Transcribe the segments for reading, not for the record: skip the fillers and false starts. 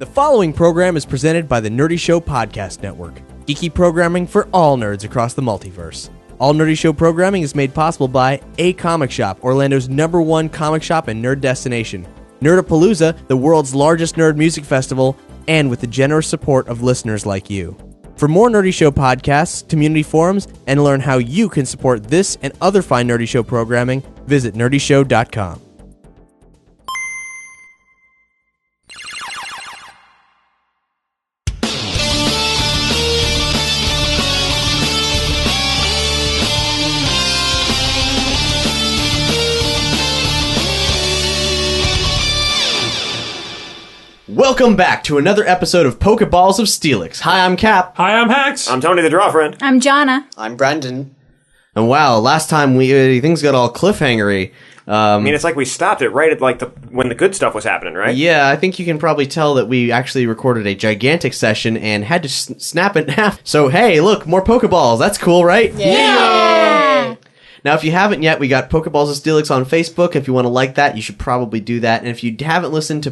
The following program is presented by the Nerdy Show Podcast Network, geeky programming for all nerds across the multiverse. All Nerdy Show programming is made possible by A Comic Shop, Orlando's #1 comic shop and nerd destination, Nerdapalooza, the world's largest nerd music festival, and with the generous support of listeners like you. For more Nerdy Show podcasts, community forums, and learn how you can support this and other fine Nerdy Show programming, visit nerdyshow.com. Welcome back to another episode of Pokéballs of Steelix. Hi, I'm Cap. Hi, I'm Hex. I'm Tony the Draw Friend. I'm Jonna. I'm Brendan. And wow, last time things got all cliffhangery. I mean, it's like we stopped it right at when the good stuff was happening, right? Yeah, I think you can probably tell that we actually recorded a gigantic session and had to snap it in half. So hey, look, more Pokeballs. That's cool, right? Yeah! Now, if you haven't yet, we got Pokeballs of Steelix on Facebook. If you want to like that, you should probably do that. And if you haven't listened to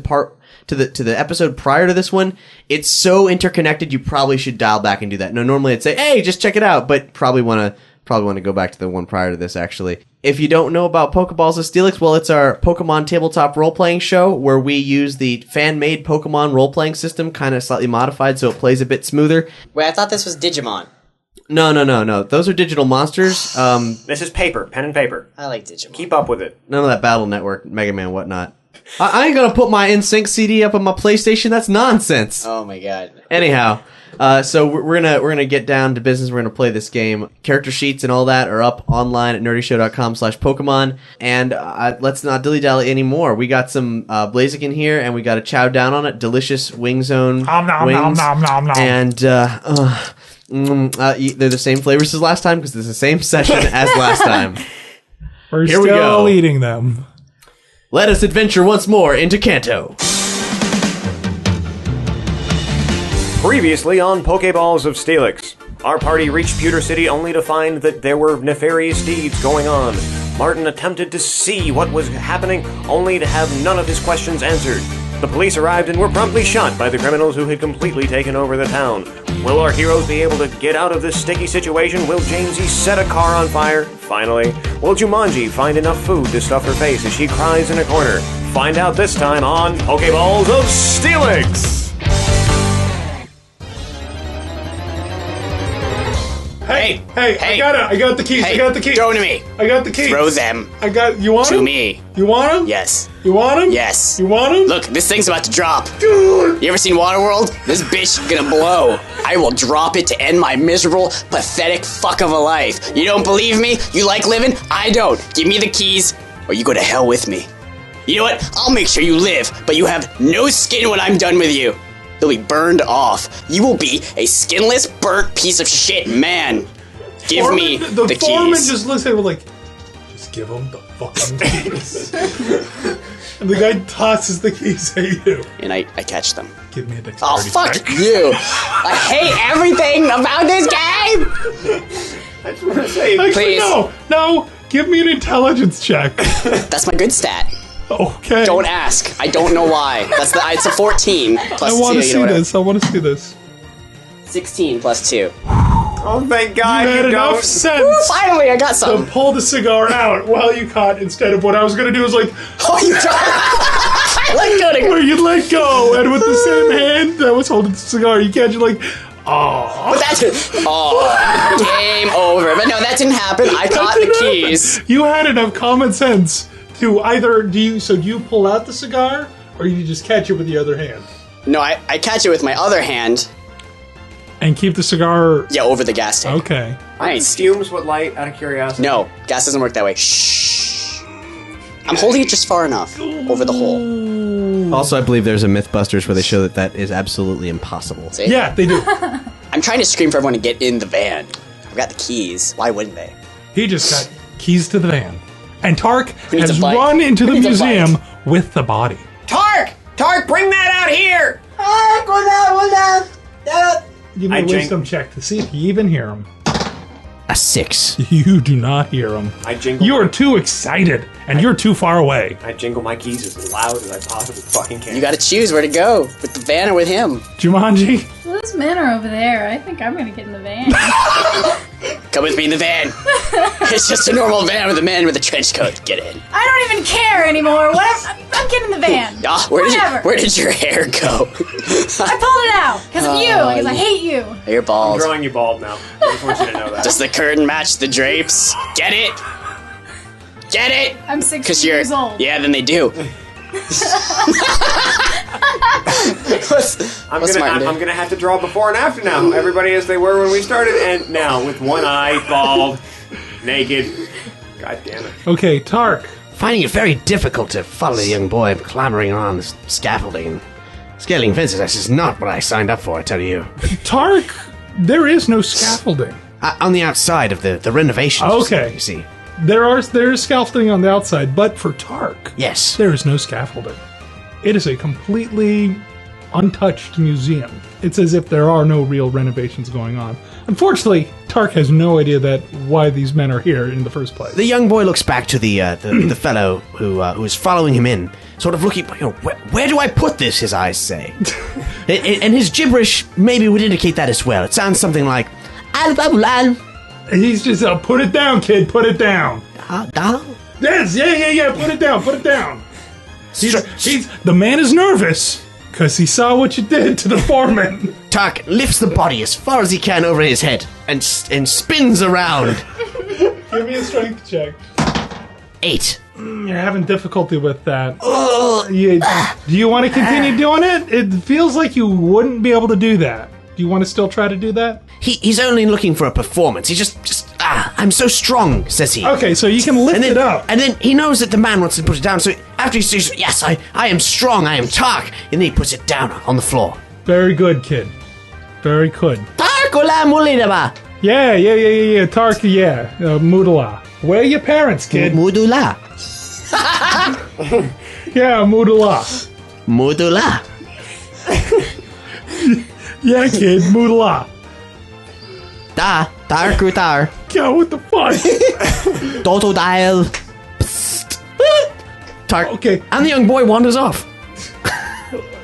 the episode prior to this one, it's so interconnected. You probably should dial back and do that. No, normally I'd say, "Hey, just check it out," but probably want to go back to the one prior to this. Actually, if you don't know about Pokeballs of Steelix, well, it's our Pokemon tabletop role-playing show where we use the fan-made Pokemon role-playing system, kind of slightly modified so it plays a bit smoother. Wait, I thought this was Digimon. No. Those are digital monsters. This is paper, pen and paper. I like Digimon. Keep up with it. None of that Battle Network, Mega Man, whatnot. I ain't gonna put my NSYNC CD up on my PlayStation. That's nonsense. Oh my god. Anyhow, so we're gonna get down to business. We're gonna play this game. Character sheets and all that are up online at nerdyshow.com/Pokemon. And let's not dilly dally anymore. We got some Blaziken here, and we got to chow down on it. Delicious Wing Zone wings. And they're the same flavors as last time because it's the same session as last time. We're Here we still go. eating them. Let us adventure once more into Kanto. Previously on Pokéballs of Steelix, our party reached Pewter City only to find that there were nefarious deeds going on. Martin attempted to see what was happening, only to have none of his questions answered. The police arrived and were promptly shot by the criminals who had completely taken over the town. Will our heroes be able to get out of this sticky situation? Will Jamesy set a car on fire? Finally. Will Jumanji find enough food to stuff her face as she cries in a corner? Find out this time on Pokéballs of Steelix! Hey! I got it! I got the keys! Hey, I got the keys! throw to me! I got the keys! Throw them You want to them? me. You want them? Yes. You want them? Yes. You want them? Look, this thing's about to drop. Dude! You ever seen Waterworld? This bitch gonna blow. I will drop it to end my miserable, pathetic fuck of a life. You don't believe me? You like living? I don't. Give me the keys, or you go to hell with me. You know what? I'll make sure you live, but you have no skin when I'm done with you. You'll be burned off. You will be a skinless, burnt piece of shit man. Give me the The foreman keys. just looks at him like, just give him the fucking keys. And the guy tosses the keys at you. And I catch them. Give me a dexterity Oh, fuck check. you. I hate everything about this game. I just want to say, Actually, Please. No, give me an intelligence check. That's my good stat. Okay. Don't ask. I don't know why. It's a 14 plus 2. I want to you see know what? this. I want to see this. 16 plus 2. oh thank God You had you enough don't. sense Finally, I got to some. pull the cigar out while you caught instead of what I was going to do is like, Oh, you I like doing where it. you let go and with the same hand that was holding the cigar, you catch it like, oh. But that's it. Oh, game over. But no, that didn't happen. I caught the keys. You had enough common sense to either do you pull out the cigar or you just catch it with the other hand No, I catch it with my other hand. and keep the cigar. Yeah, over the gas tank. Okay. I ain't Fumes what light, out of curiosity? No, gas doesn't work that way. Shh. I'm holding it just far enough over the hole. Also, I believe there's a Mythbusters where they show that is absolutely impossible. See? Yeah, they do. I'm trying to scream for everyone to get in the van. I've got the keys. Why wouldn't they? He just got keys to the van. And Tark Who needs has a bite? run into the Who needs a museum bite? with the body. Tark! Tark, bring that out here! Give me I a jing- wisdom check to see if you even hear him. A 6. You do not hear him. I jingle. You are too excited, and you're too far away. I jingle my keys as loud as I possibly fucking can. You gotta choose where to go with the van or with him. Jumanji. Well, those men are over there. I think I'm gonna get in the van. Come with me in the van. It's just a normal van with a man with a trench coat. Get in. I don't even care anymore. I'm getting in the van. Where did your hair go? I pulled it out because of you. Because I hate you. You're bald. I'm drawing you bald now. I just want you to know that. Does the curtain match the drapes? Get it? Get it? I'm 60 years old. Yeah, then they do. I'm gonna have to draw before and after now. Everybody as they were when we started, and now with one eye, bald, naked. God damn it. Okay, Tark. Finding it very difficult to follow the young boy clambering on the scaffolding and scaling fences. This is not what I signed up for, I tell you. Tark, there is no scaffolding. On the outside of the renovations. Okay. You see. There is scaffolding on the outside, but for Tark, Yes. there is no scaffolding. It is a completely untouched museum. It's as if there are no real renovations going on. Unfortunately, Tark has no idea why these men are here in the first place. The young boy looks back to the fellow who is following him in, sort of looking, where do I put this, his eyes say. And his gibberish maybe would indicate that as well. It sounds something like, He's just, put it down, kid, put it down. down? Yes, yeah, put it down. The man is nervous because he saw what you did to the foreman. Tark lifts the body as far as he can over his head and spins around. Give me a strength check. 8. You're having difficulty with that. Do you want to continue doing it? It feels like you wouldn't be able to do that. Do you want to still try to do that? He's only looking for a performance. He I'm so strong, says he. Okay, so you can lift it up. And then he knows that the man wants to put it down, so after he says, yes, I am strong, I am Tark, and then he puts it down on the floor. Very good, kid. Very good. Tark ola mulidaba. Yeah. Tark, yeah. Moodala. Where are your parents, kid? Mudula. Yeah, Moodala. Mudula. Yeah, kid, Moodala. Tark utar. Yo, what the fuck? Toto dial. Tark. Okay. And the young boy wanders off.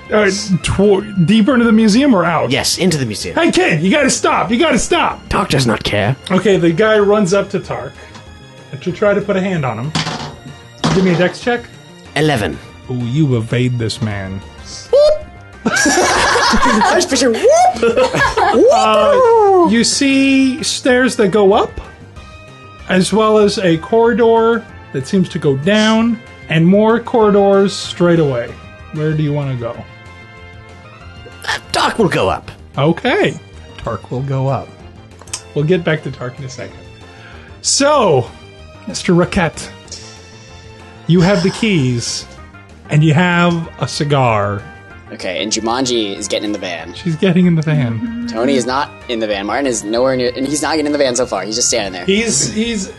Deeper into the museum or out? Yes, into the museum. Hey, kid, you gotta stop. Tark does not care. Okay, the guy runs up to Tark to try to put a hand on him. Give me a dex check. 11. Ooh, you evade this man. I was picturing You see stairs that go up, as well as a corridor that seems to go down, and more corridors straight away. Where do you want to go? Tark will go up. Okay, Tark will go up. We'll get back to Tark in a second. So, Mr. Raquette, you have the keys, and you have a cigar. Okay, and Jumanji is getting in the van. She's getting in the van. Tony is not in the van. Martin is nowhere near, and he's not getting in the van so far. He's just standing there. He's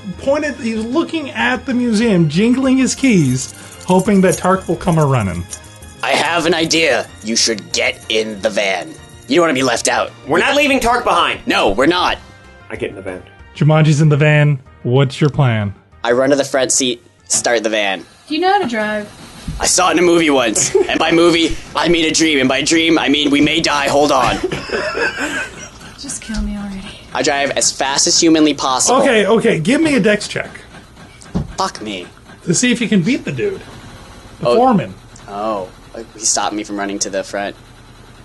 looking at the museum, jingling his keys, hoping that Tark will come a-running. I have an idea. You should get in the van. You don't want to be left out. We're not leaving Tark behind. No, we're not. I get in the van. Jumanji's in the van. What's your plan? I run to the front seat, start the van. Do you know how to drive? I saw it in a movie once. And by movie, I mean a dream. And by dream, I mean we may die. Hold on. Just kill me already. I drive as fast as humanly possible. Okay. Give me a dex check Fuck me. to see if you can beat the dude. The foreman. Oh, he stopped me from running to the front.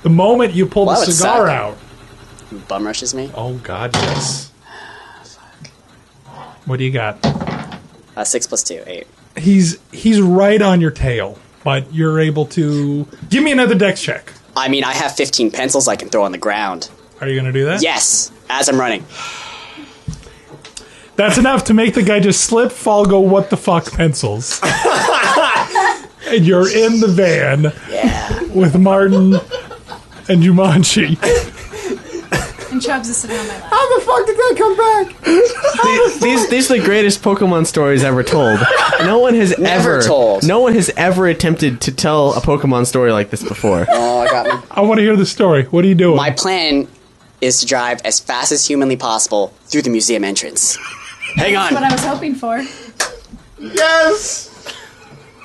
The moment you pull Well, the that would cigar suck. out. He bum rushes me. Oh, God, yes. What do you got? 6 + 2, 8. He's right on your tail, but you're able to... Give me another dex check. I mean, I have 15 pencils I can throw on the ground. Are you going to do that? Yes, as I'm running. That's enough to make the guy just slip, fall, go, what the fuck, pencils. And you're in the van with Martin and Jumanji. And Chubbs is sitting on my lap. How the fuck did that come back? These are the greatest Pokemon stories ever told. No one has No one has ever attempted to tell a Pokemon story like this before. Oh, I got me. I want to hear the story. What are you doing? My plan is to drive as fast as humanly possible through the museum entrance. Hang That's what on. I was hoping for. Yes!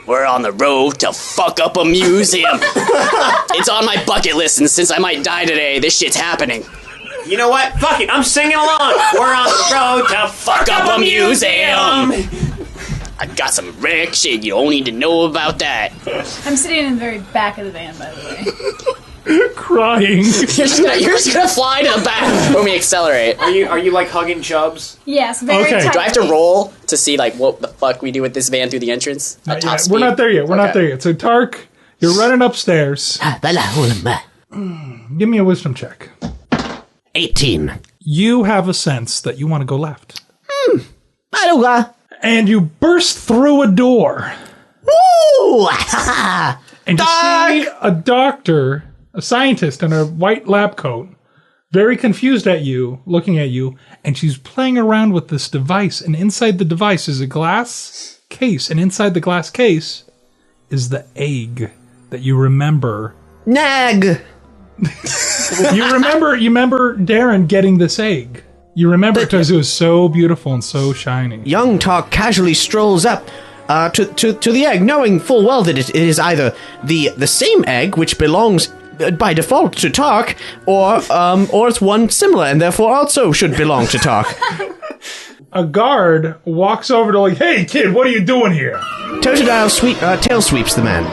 we're on the road to fuck up a museum. It's on my bucket list, and since I might die today, this shit's happening. You know what? Fuck it, I'm singing along. We're on the road to fuck up a museum. I got some rare shit you don't need to know about that. I'm sitting in the very back of the van, by the way. Crying. You're just gonna fly to the back when we accelerate. Are you like hugging Chubs? Yes, very Okay. tightly. Do I have to roll to see like what the fuck we do with this van through the entrance? At top speed? We're not there yet. We're not there yet. So, Tark, you're running upstairs. Give me a wisdom check. 18. You have a sense that you want to go left. I don't go. And you burst through a door. Woo! And you see a doctor, a scientist in a white lab coat, very confused at you, looking at you, and she's playing around with this device. And inside the device is a glass case. And inside the glass case is the egg that you remember. Nag! You remember Darren getting this egg. You remember it because it was so beautiful and so shiny. Young Tark casually strolls up to the egg, knowing full well that it is either the same egg, which belongs by default to Tark, or it's one similar and therefore also should belong to Tark. A guard walks over to hey kid, what are you doing here? Totodile tail sweeps the man.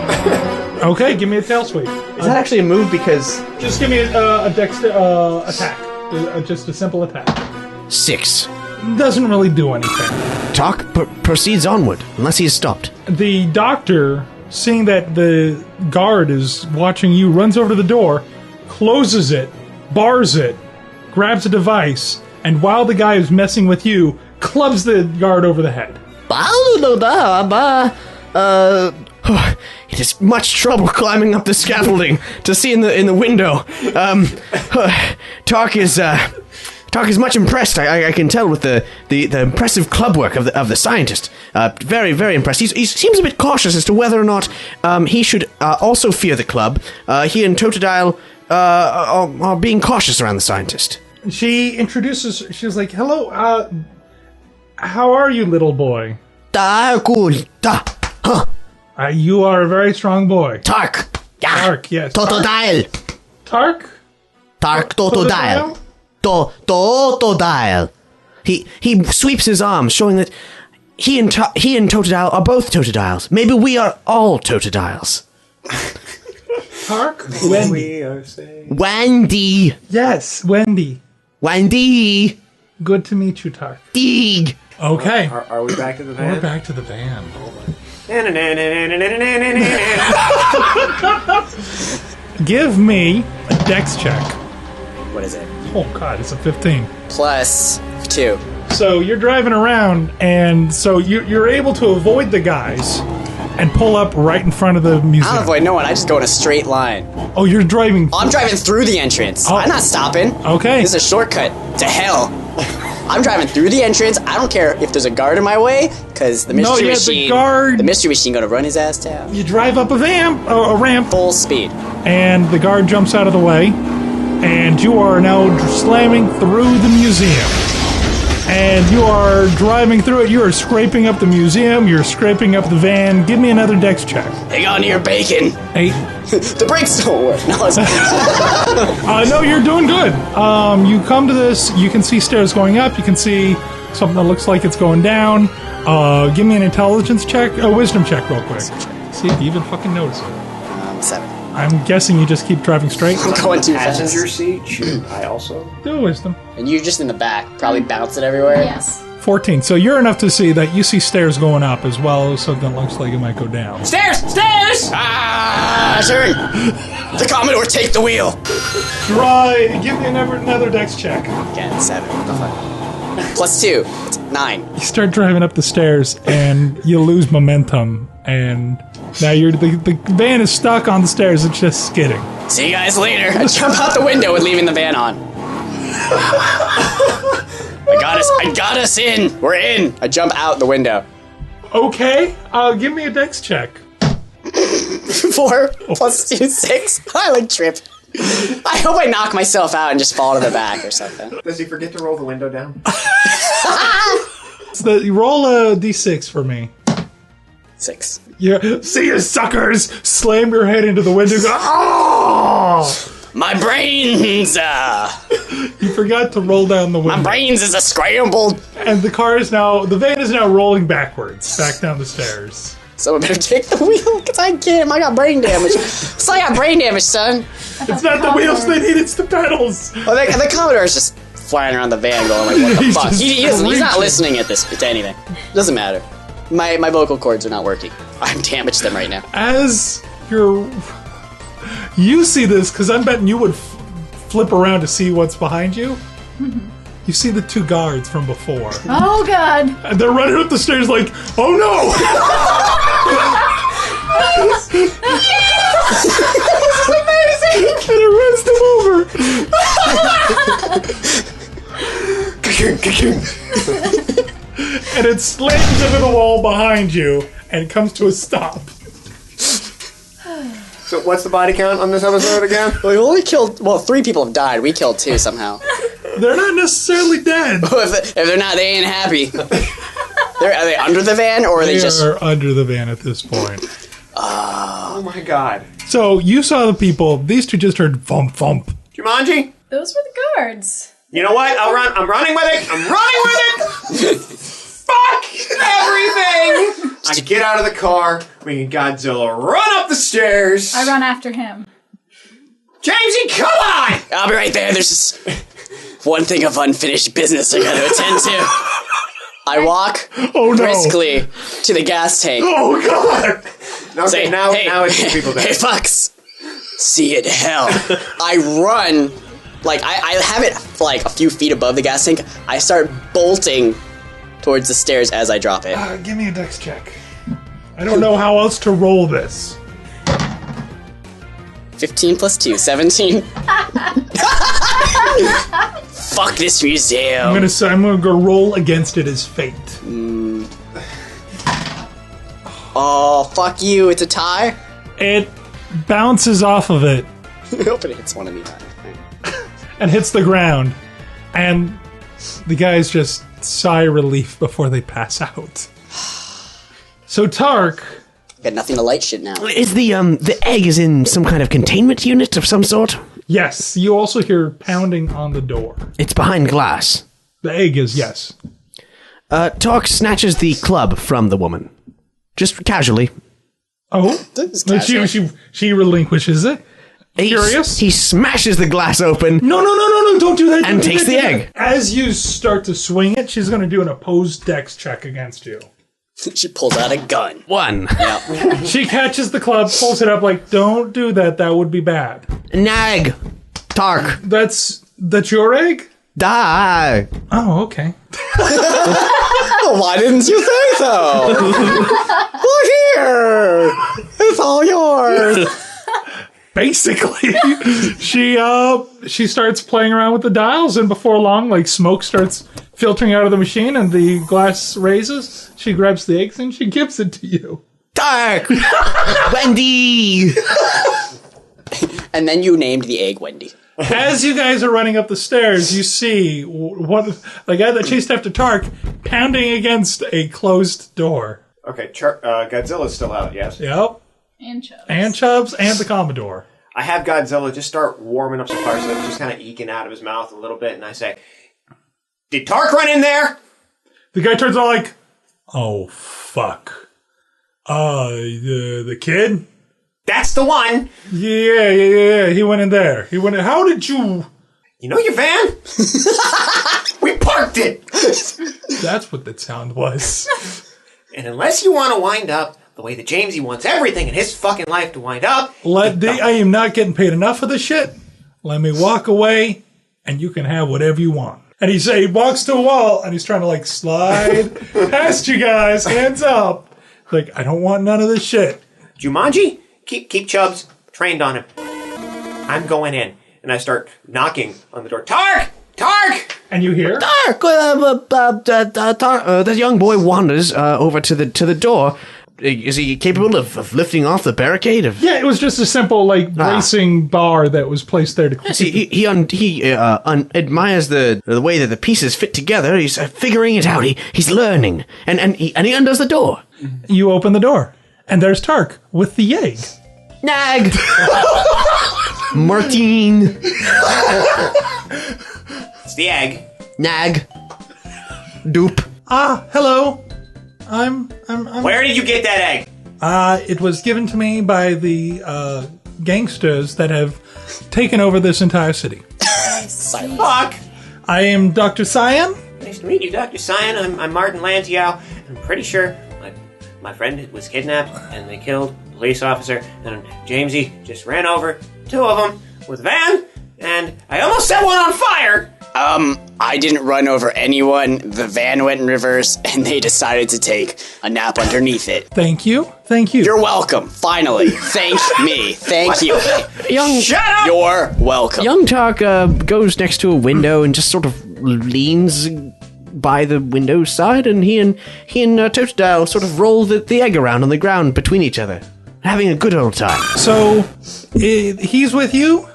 Okay, give me a tail sweep. Is that actually a move? Because Just give me a dex attack. Just a simple attack. 6. Doesn't really do anything. Tark proceeds onward, unless he is stopped. The doctor, seeing that the guard is watching you, runs over to the door, closes it, bars it, grabs a device, and while the guy is messing with you, clubs the guard over the head. It is much trouble climbing up the scaffolding to see in the window. Tark is much impressed. I can tell with the impressive club work of the scientist. Very, very impressed. He seems a bit cautious as to whether or not he should also fear the club. He and Totodile are being cautious around the scientist. She introduces, she's like, hello, how are you, little boy? You are a very strong boy. Tark! Tark, yes. Totodile! Tark? Tark Totodile! Totodile! He sweeps his arms, showing that he and Totodile are both Totodiles. Maybe we are all Totodiles. Tark? Wendy. Wendy! Yes, Wendy. Wendy! Good to meet you, Tark. Deeg! Okay. Are we back to the van? We're back to the van. Give me a dex check. What is it? Oh, God, it's a 15. Plus 2. So you're driving around, and so you're able to avoid the guys and pull up right in front of the I museum. don't avoid no one. I just go in a straight line. Oh, you're driving. I'm driving through the entrance. Oh. I'm not stopping. Okay. This is a shortcut to hell. I'm driving through the entrance. I don't care if there's a guard in my way, because the mystery machine. The mystery machine gonna run his ass down. You drive up a ramp, Full speed. and the guard jumps out of the way, and you are now slamming through the museum. And you are driving through it. You are scraping up the museum. You're scraping up the van. Give me another dex check. Hang on to your bacon. 8. The brakes don't work. No, it's No, you're doing good. You come to this. You can see stairs going up. You can see something that looks like it's going down. Give me an intelligence check, a wisdom check, real quick. See if you even fucking notice it. 7. I'm guessing you just keep driving straight. I'm going too fast. Passenger seat? Should I also? Do a wisdom. And you're just in the back, probably bouncing everywhere. Yes. 14. So you're enough to see that you see stairs going up as well as something that looks like it might go down. Stairs! Stairs! Ah, turn! The Commodore, take the wheel! Try. Give me another dex check. Again, 7. What the fuck? Plus 2. It's 9. You start driving up the stairs and you lose momentum, and now the van is stuck on the stairs. It's just skidding. See you guys later. I jump out the window with leaving the van on. I got us in. We're in. I jump out the window. Okay. Give me a dex check. 4 plus 2, 6. I like trip. I hope I knock myself out and just fall to the back or something. Does he forget to roll the window down? You roll a d6 for me. 6. You see you suckers slam your head into the window and go, oh! My brains! You forgot to roll down the window. My brains is a scrambled. And the van is now rolling backwards, back down the stairs. Someone better take the wheel, because I can't. I got brain damage. So I got brain damage, son. It's not the wheels they need, it's the pedals. Oh, the Commodore's just flying around the van going like, what the He's fuck? just He's not reaching. listening to anything. Doesn't matter. My vocal cords are not working. I've damaged them right now. As you see this, because I'm betting you would flip around to see what's behind you. You see the 2 guards from before. Oh god. And they're running up the stairs like, oh no! Yes! And it runs them over. And it slams into the wall behind you and comes to a stop. So what's the body count on this episode again? We only killed, 3 people have died. We killed 2 somehow. They're not necessarily dead. If they're not, they ain't happy. Are they under the van, or are they just... They are under the van at this point. Oh my god. So you saw the people. These 2 just heard thump thump. Jumanji? Those were the guards. You know what? I'm running with it. I'm running with it. Fuck everything. I get out of the car. We can Godzilla run up the stairs. I run after him. Jamesy, come on! I'll be right there. There's just one thing of unfinished business I gotta attend to. I walk briskly to the gas tank. Oh god! Okay, Say, now it's 2 people there. Hey, fucks. See you in hell. I run, like, I have it, like, a few feet above the gas tank. I start bolting towards the stairs as I drop it. Give me a dex check. I don't know how else to roll this. 15 plus 2, 17. Fuck this museum. I'm gonna go roll against it as fate. Oh, fuck you. It's a tie? It bounces off of it I hope it hits one of me. and hits the ground, and the guys just sigh relief before they pass out. So Tark, Got nothing to light shit now. Is the egg is in some kind of containment unit of some sort? yes, you also hear pounding on the door. It's behind glass. The egg is, yes. Tark snatches the club from the woman. Just casually. Oh, she relinquishes it. Curious? He smashes the glass open. No, don't do that. And takes the egg. As you start to swing it, she's going to do an opposed dex check against you. She pulls out a gun. 1. Yeah. She catches the club, pulls it up like, don't do that, that would be bad. Nag. Tark. That's your egg? Die. Oh, okay. Why didn't you say so? Look here. It's all yours. Basically, she starts playing around with the dials, and before long, like, smoke starts filtering out of the machine, and the glass raises. She grabs the eggs and she gives it to you. Tark. Wendy. And then you named the egg Wendy. As you guys are running up the stairs, you see the guy that chased after Tark pounding against a closed door. Okay, Godzilla's still out, yes? Yep. And Chubbs. And the Commodore. I have Godzilla just start warming up some fire, so it's just kind of eking out of his mouth a little bit, and I say, "Did Tark run in there?" The guy turns on like, oh, fuck. The kid? That's the one! Yeah. He went in there. How did you... You know your van? We parked it! That's what that sound was. And unless you want to wind up the way that Jamesy wants everything in his fucking life to wind up... I am not getting paid enough for this shit. Let me walk away, and you can have whatever you want. And he walks to a wall, and he's trying to, like, slide past you guys, hands up. Like, I don't want none of this shit. Jumanji, keep Chubbs trained on him. I'm going in. And I start knocking on the door. Tark! And you hear? Tark! The young boy wanders over to the door. Is he capable of lifting off the barricade? Yeah, it was just a simple, like, bracing bar that was placed there to... He admires the way that the pieces fit together. He's figuring it out. He's learning. And he undoes the door. You open the door, and there's Tark with the egg. Nag! Martin! It's the egg. Nag! Doop. Ah, hello. I'm Where did you get that egg? It was given to me by the gangsters that have taken over this entire city. Fuck! I am Dr. Cyan. Nice to meet you, Dr. Cyan. I'm Martin Lantiao. I'm pretty sure my friend was kidnapped and they killed a police officer, and Jamesy just ran over 2 of them with a van, and I almost set one on fire! I didn't run over anyone. The van went in reverse, and they decided to take a nap underneath it. Thank you. Thank you. You're welcome. Finally. Thank me. Thank you. Shut up! You're welcome. Young Tark goes next to a window and just sort of leans by the window side, and he and Totodile sort of roll the egg around on the ground between each other, having a good old time. So, he's with you?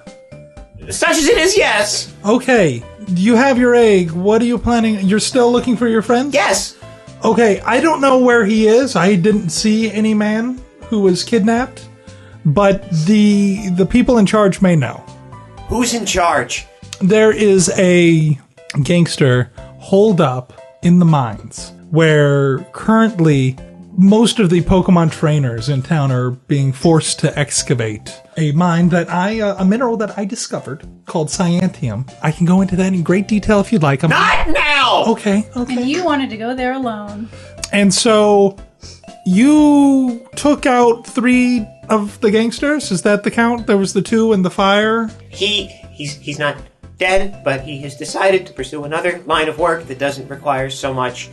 Such as it is, yes! Okay. You have your egg. What are you planning? You're still looking for your friend? Yes! Okay, I don't know where he is. I didn't see any man who was kidnapped, but the people in charge may know. Who's in charge? There is a gangster holed up in the mines where currently most of the Pokemon trainers in town are being forced to excavate a mine that a mineral that I discovered called Cyantium. I can go into that in great detail if you'd like. Not now! Okay. And you wanted to go there alone. And so you took out 3 of the gangsters? Is that the count? There was the 2 in the fire? He's not dead, but he has decided to pursue another line of work that doesn't require so much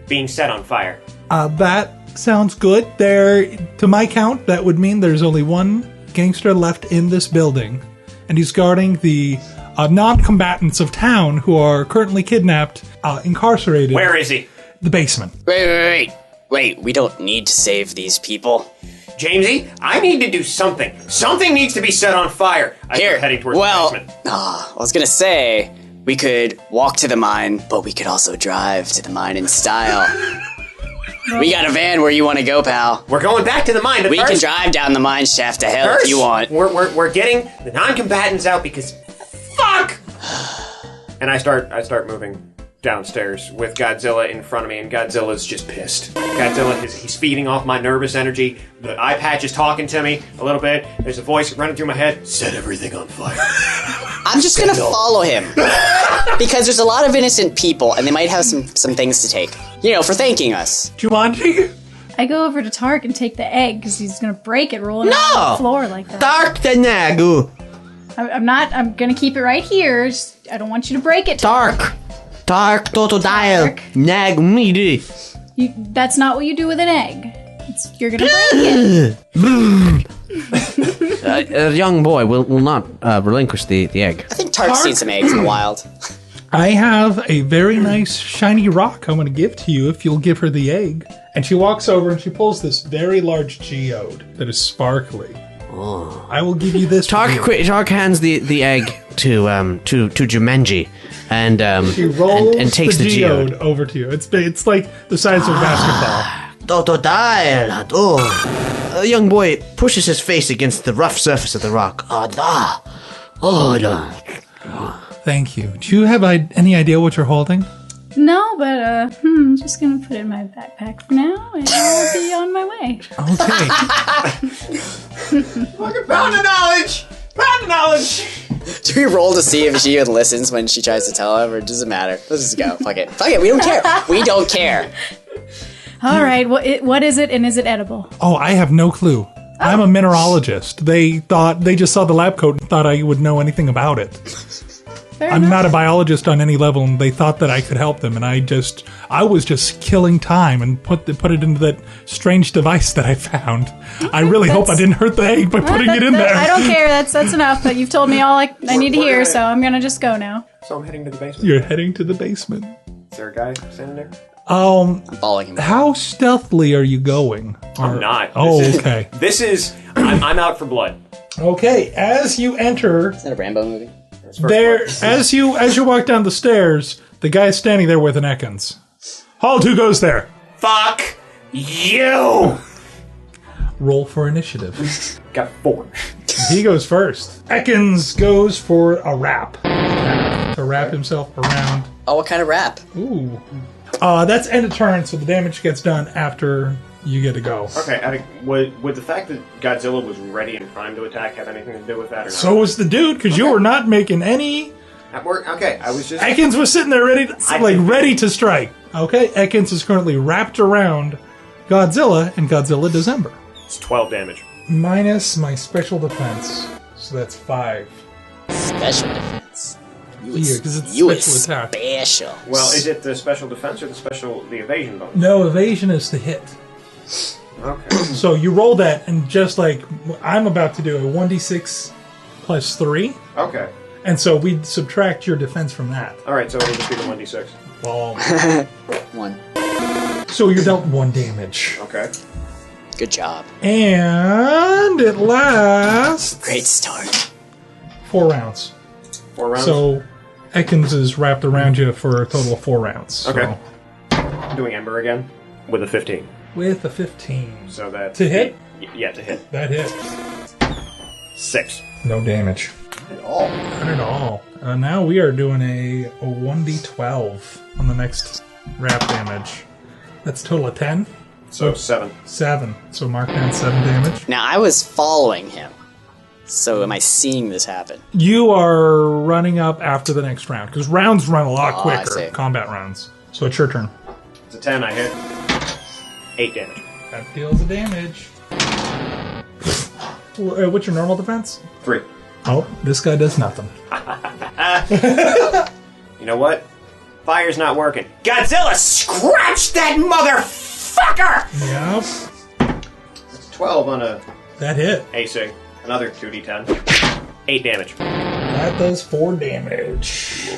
being set on fire. That sounds good. To my count, that would mean there's only 1 gangster left in this building, and he's guarding the non-combatants of town who are currently kidnapped, incarcerated. Where is he? The basement. Wait, we don't need to save these people. Jamesy, I need to do something. Something needs to be set on fire. I start heading towards the basement. I was gonna say, we could walk to the mine, but we could also drive to the mine in style. We got a van where you want to go, pal. We're going back to the mine, but we first, can drive down the mine shaft to hell first, if you want. We're getting the non-combatants out because fuck. And I start moving downstairs with Godzilla in front of me, and Godzilla's just pissed. Godzilla he's feeding off my nervous energy. The eye patch is talking to me a little bit. There's a voice running through my head. Set everything on fire. I'm just gonna follow him because there's a lot of innocent people, and they might have some things to take. For thanking us. Jumanji? I go over to Tark and take the egg because he's going to break it rolling on the floor like that. Tark the Nagu! I'm going to keep it right here. I don't want you to break it. Tark Totodile! Nag me! That's not what you do with an egg. You're going to break it. A young boy will not relinquish the egg. I think Tark's seen some eggs in the wild. I have a very nice shiny rock I'm going to give to you if you'll give her the egg. And she walks over and she pulls this very large geode that is sparkly. Oh. I will give you this. Tark hands the egg to Jumanji, and she rolls and takes the geode over to you. It's like the size of a basketball. Totodile! Oh, a young boy pushes his face against the rough surface of the rock. Thank you. Do you have any idea what you're holding? No, but I'm just going to put it in my backpack for now, and I'll be on my way. Okay. Fucking pound of knowledge! Pound of knowledge! Do we roll to see if she even listens when she tries to tell him, or does it matter? Let's just go. Fuck it. We don't care. We don't care. All right, what is it, and is it edible? Oh, I have no clue. I'm a mineralogist. They just saw the lab coat and thought I would know anything about it. I'm not a biologist on any level, and they thought that I could help them, and I was just killing time and put it into that strange device that I found. I really hope I didn't hurt the egg by putting it in there. I don't care. That's enough. But you've told me all I need to hear, so I'm gonna just go now. So I'm heading to the basement. You're heading to the basement. Is there a guy standing there? I'm following him. How stealthily are you going? I'm not. Okay. I'm out for blood. Okay, as you enter, Is that a Rambo movie? as you walk down the stairs, the guy's standing there with an Ekans. Halt, who goes there? Fuck! You! Roll for initiative. Got 4. He goes first. Ekans goes for a wrap. To wrap himself around. Oh, what kind of rap? Ooh. That's end of turn, so the damage gets done after you get to go. Okay, would the fact that Godzilla was ready and primed to attack have anything to do with that or not? So was the dude, because you were not making any... Okay, I was just... Ekans was sitting there ready to strike. Okay, Ekans is currently wrapped around Godzilla, and Godzilla does Ember. It's 12 damage. Minus my special defense. So that's 5. Special defense. Yeah, because it's You special attack. special. Well, is it the special defense or the evasion bonus? No, evasion is to hit. Okay. So you roll that, and just like I'm about to do, a 1d6 plus 3. Okay. And so we subtract your defense from that. Alright, so it'll just be the 1d6. Well, 1. so you're dealt 1 damage. Okay. Good job. And it lasts Great start. 4 rounds. 4 rounds? So Ekans is wrapped around you for a total of 4 rounds. So. Okay. I'm doing Ember again with a 15. With a 15. So that... To hit? Yeah, to hit. That hit. 6. No damage. Not Not at all. Now we are doing a 1d12 on the next wrap damage. That's a total of 10. So 7. 7. So mark down 7 damage. Now, I was following him. So am I seeing this happen? You are running up after the next round, because rounds run a lot Oh, I see. quicker. Combat rounds. So it's your turn. It's a 10, I hit. 8 damage. That deals the damage. What's your normal defense? 3. Oh, this guy does nothing. You know what? Fire's not working. Godzilla, scratch that motherfucker! Yep. It's 12 on a That hit. AC. Another 2d10. 8 damage. That does 4 damage.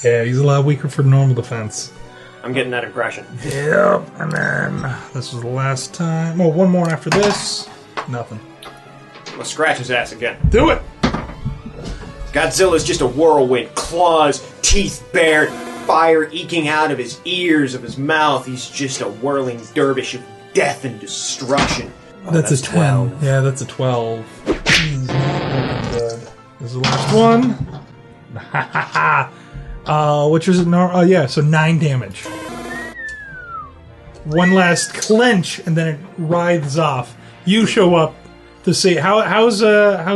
Yeah, he's a lot weaker for normal defense. I'm getting that impression. Yep, and then this was the last time. Oh, one more after this. Nothing. Let's scratch his ass again. Do it! Godzilla's just a whirlwind. Claws, teeth bared, fire eking out of his ears, of his mouth. He's just a whirling dervish of death and destruction. Oh, That's a 10. 12. Yeah, that's a 12. He's not looking good. This is the last one. Which is oh yeah, so 9 damage. One last clench, and then it writhes off. You show up to see how's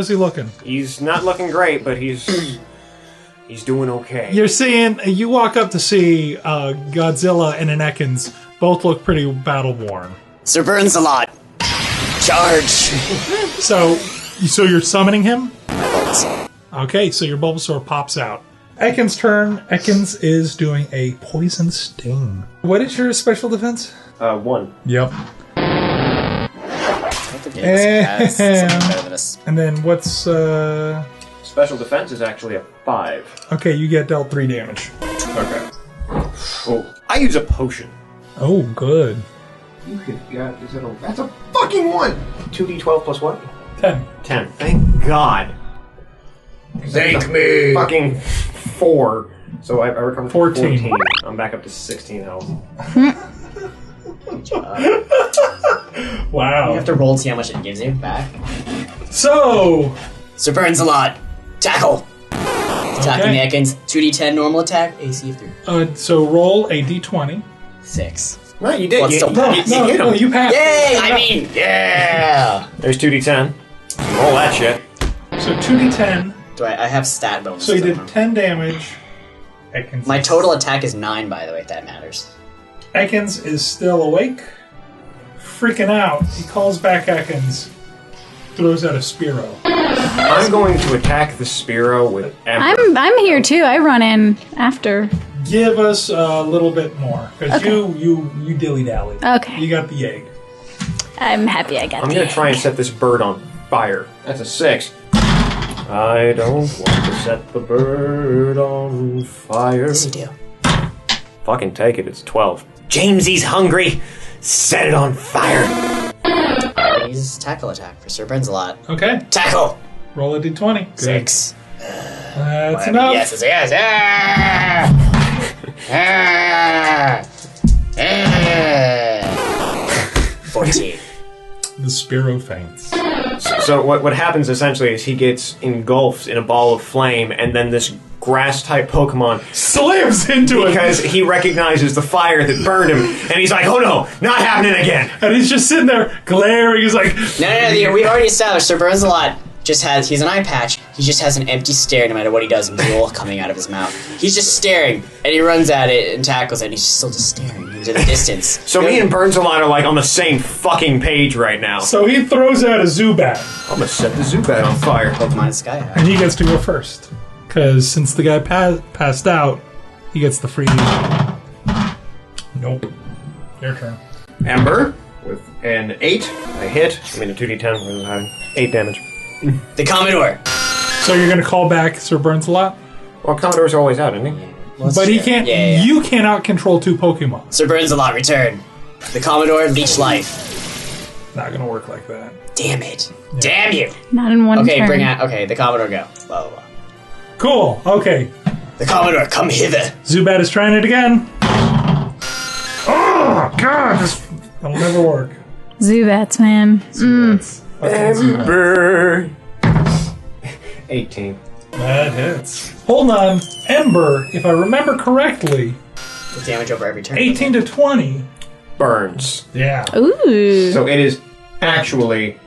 he looking? He's not looking great, but he's doing okay. You walk up to see Godzilla and an Ekans. Both look pretty battle worn. Sir Burns-a-lot. Charge. So you're summoning him? Bulbasaur. Okay, so your Bulbasaur pops out. Ekans' turn. Ekans is doing a poison sting. What is your special defense? 1. Yep. That's better than us. And then what's Special defense is actually a 5. okay, you get dealt 3 damage. Okay. Oh, I use a potion. Oh, good. You could that's a fucking 1! 2d12 plus what? 10. 10. Thank God. Thank me. Fucking 4. So I recovered 14. I'm back up to 16 health. Wow. You have to roll to see how much it gives you back. So Sir Burns-a-lot. Tackle. Attacking Okay. Ekans. 2d10 normal attack. AC of 3. so roll a d20. 6. No, you did. Well, You, still you, pass. you hit him. you passed. Yay! I mean, yeah! There's 2d10. Roll that shit. So 2d10. Do I have stat bonuses? So you on did them. 10 damage. Ekans. My total attack is 9, by the way, if that matters. Ekans is still awake, freaking out. He calls back Ekans, throws out a Spearow. I'm going to attack the Spearow with Ember. I'm here too. I run in after. Give us a little bit more, because you dilly dally. Okay. You got the egg. I'm happy I got I'm the going to try and egg. set this bird on fire. That's a 6. I don't want to set the bird on fire. Yes, you do. Fucking take it. It's 12. Jamesy's hungry. Set it on fire. Use tackle attack for Sir Burns-a-lot. Okay, Tackle! roll a d20. Good. 6. That's enough. Yes, yes, yes! 14. The Spearow faints. So what happens essentially is he gets engulfed in a ball of flame, and then this grass-type Pokemon Slams into it. because he recognizes the fire that burned him, and he's like, oh no, not happening again. And he's just sitting there glaring. He's like, No, we've already established Sir Bronzelot he's an eye patch. He just has an empty stare no matter what he does, and drool coming out of his mouth. He's just staring, and he runs at it and tackles it, and he's still just staring into the distance. So me and Burnsalot are like on the same fucking page right now. so he throws out a Zubat. I'm gonna set the Zubat on fire. Pokemon is Sky High. And he gets to go first. Because since the guy passed out, he gets the free... Nope. Your turn. Ember with an 8. I hit. I mean a 2d10 with 8 damage. The Commodore. So you're going to call back Sir Burnsalot? Well, Commodore's always out, isn't he? But he can't... Yeah. You cannot control 2 Pokemon. Sir Bronzelot, return. The Commodore, leech life. Not going to work like that. Damn it. Damn you. Not in one Okay, turn. bring out. Okay, the Commodore, go. Blah, blah, blah. Cool. Okay. The Commodore, come hither. Zubat is trying it again. Oh, God. That'll never work. Zubats, man. Ember. 18. That hits. Hold on. Ember, if I remember correctly, With damage over every turn. 18 to 20. Burns. Yeah. Ooh. So it is actually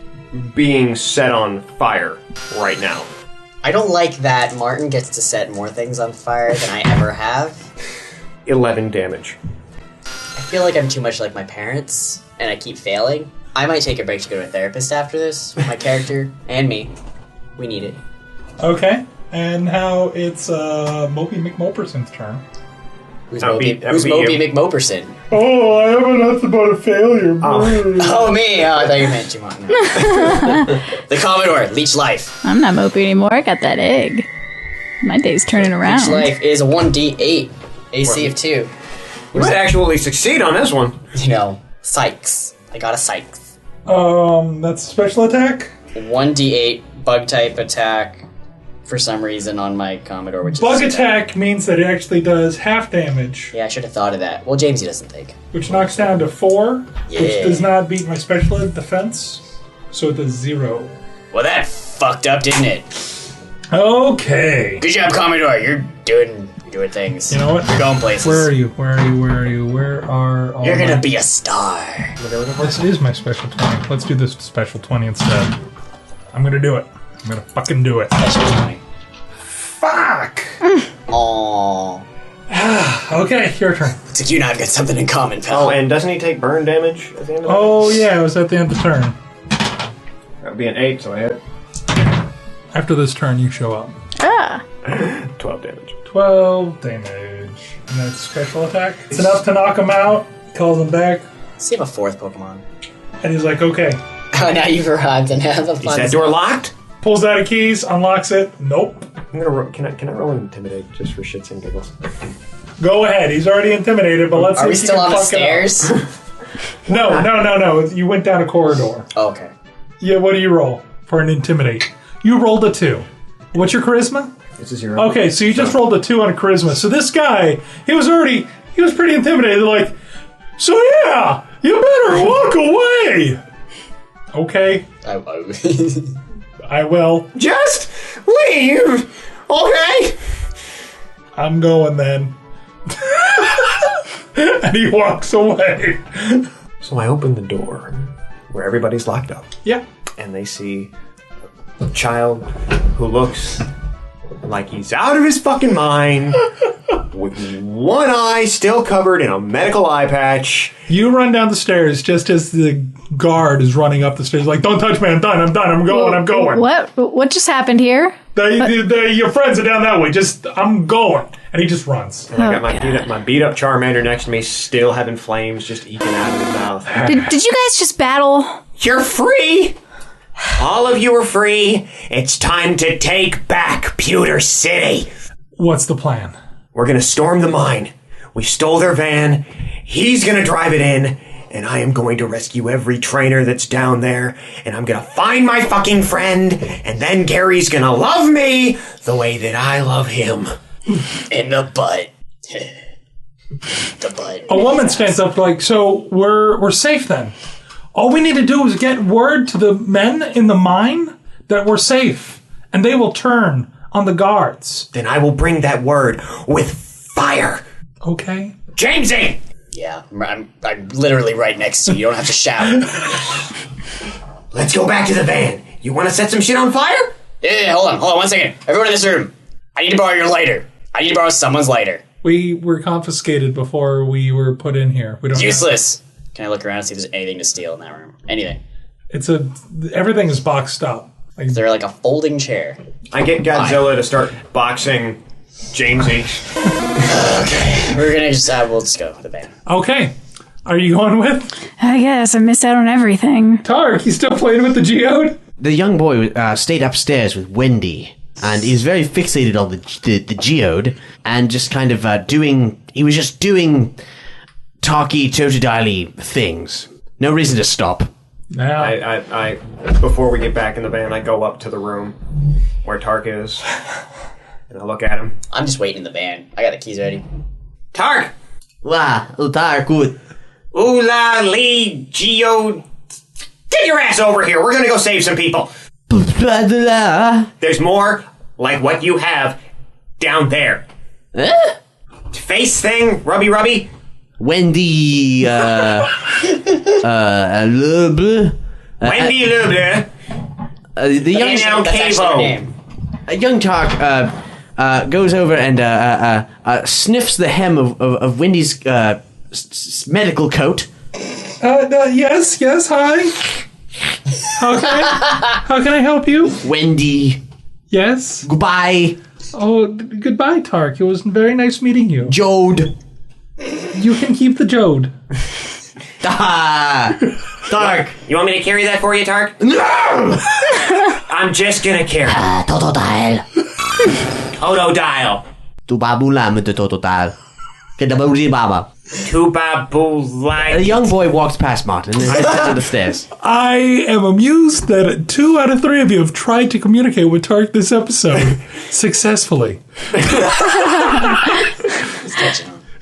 being set on fire right now. I don't like that Martin gets to set more things on fire than I ever have. 11 damage. I feel like I'm too much like my parents, and I keep failing. I might take a break to go to a therapist after this. My character and me. We need it. Okay. And now it's Moby McMoperson's turn. Who's That would be- Moby, that who's would be Moby you. McMoperson? Oh, I haven't asked about a failure. Oh, me! Oh, I thought you meant Jumanji. The Commodore, leech life. I'm not mopey anymore. I got that egg. My day's turning around. Leech life is a 1d8. AC of 2. We might actually succeed on this one. You know, Sykes. I got a Sykes. That's special attack. 1d8 bug type attack for some reason on my Commodore, which Bug is attack means that it actually does half damage, Yeah, I should have thought of that. Well, Jamesy doesn't think. which knocks down to 4, Yeah. which does not beat my special defense, so it does 0. Well, that fucked up, didn't it? Okay. Good job, Commodore. You're doing things. You know what? You're going places. Where are you? Where are you? Where are you? Where are all You're my... gonna be a star. This is my special 20. Let's do this special 20 instead. I'm gonna do it. I'm gonna fucking do it. Fuck! Aww. Okay, your turn. Looks like you and I have got something in common, pal. Oh, and doesn't he take burn damage at the end of it? Oh, yeah, it was at the end of the turn. That would be an 8, so I hit. After this turn, you show up. 12 damage. 12 damage. And that's special attack. It's enough to knock him out. Calls him back. See if a fourth Pokemon. And he's like, okay. Oh, now you've arrived and have the Is fun. that door locked? Pulls out a keys, unlocks it. Nope. I'm gonna can I roll an intimidate just for shits and giggles? Go ahead. He's already intimidated, but let's see Are we if you still can on the fuck it up. stairs? No. You went down a corridor. Oh, okay. Yeah, what do you roll for an intimidate? You rolled a 2. What's your charisma? It's a 0. Okay, so you just rolled a 2 on charisma. So this guy, he was pretty intimidated. They're like, so yeah, you better walk away. Okay, I will. Just leave! Okay? I'm going then. And he walks away. So I open the door where everybody's locked up, Yeah. and they see a child who looks like he's out of his fucking mind, with one eye still covered in a medical eye patch. You run down the stairs just as the guard is running up the stairs, like, don't touch me, I'm done, I'm going. What just happened here? Your friends are down that way, I'm going. And he just runs. And I got my beat up Charmander next to me, still having flames just eking out of his mouth. Did you guys just battle? You're free! All of you are free. It's time to take back Pewter City. What's the plan? We're gonna storm the mine. We stole their van. He's gonna drive it in. And I am going to rescue every trainer that's down there. And I'm gonna find my fucking friend. And then Gary's gonna love me the way that I love him. In the butt. The butt. A woman stands up like, so we're safe then. All we need to do is get word to the men in the mine that we're safe, and they will turn on the guards. Then I will bring that word with fire. Okay. Jamesy! Yeah, I'm literally right next to you. You don't have to shout. Let's go back to the van. You want to set some shit on fire? Yeah, hold on 1 second. Everyone in this room, I need to borrow your lighter. I need to borrow someone's lighter. We were confiscated before we were put in here. We don't. Useless. Can I look around and see if there's anything to steal in that room? Anything? Everything is boxed up. Is there like a folding chair? I get Godzilla to start boxing Jamesy. Okay, we're gonna we'll just go with the van. Okay. Are you going with? I guess I missed out on everything. Tark, you still playing with the geode? The young boy stayed upstairs with Wendy, and he was very fixated on the geode, and just kind of he was just doing talky, totodile things. No reason to stop. Now, I before we get back in the van, I go up to the room where Tark is, and I look at him. I'm just waiting in the van. I got the keys ready. Tark! Tark, good. Oola lee geo. Get your ass over here. We're gonna go save some people. There's more like what you have down there. Face thing, rubby. Wendy, Wendy Luble. The young That's actually her name. young Tark goes over and sniffs the hem of Wendy's medical coat. yes, hi. How can I help you? Wendy, Yes. goodbye. Oh, goodbye, Tark. It was very nice meeting you. Jode. You can keep the jode. Tark. You want me to carry that for you, Tark? No! I'm just gonna carry it. Totodile. Totodile. Tu babula mit Totodile. Kedabuzi baba. Tubabulai. The young boy walks past Martin and heads down the stairs. I am amused that 2 out of 3 of you have tried to communicate with Tark this episode successfully.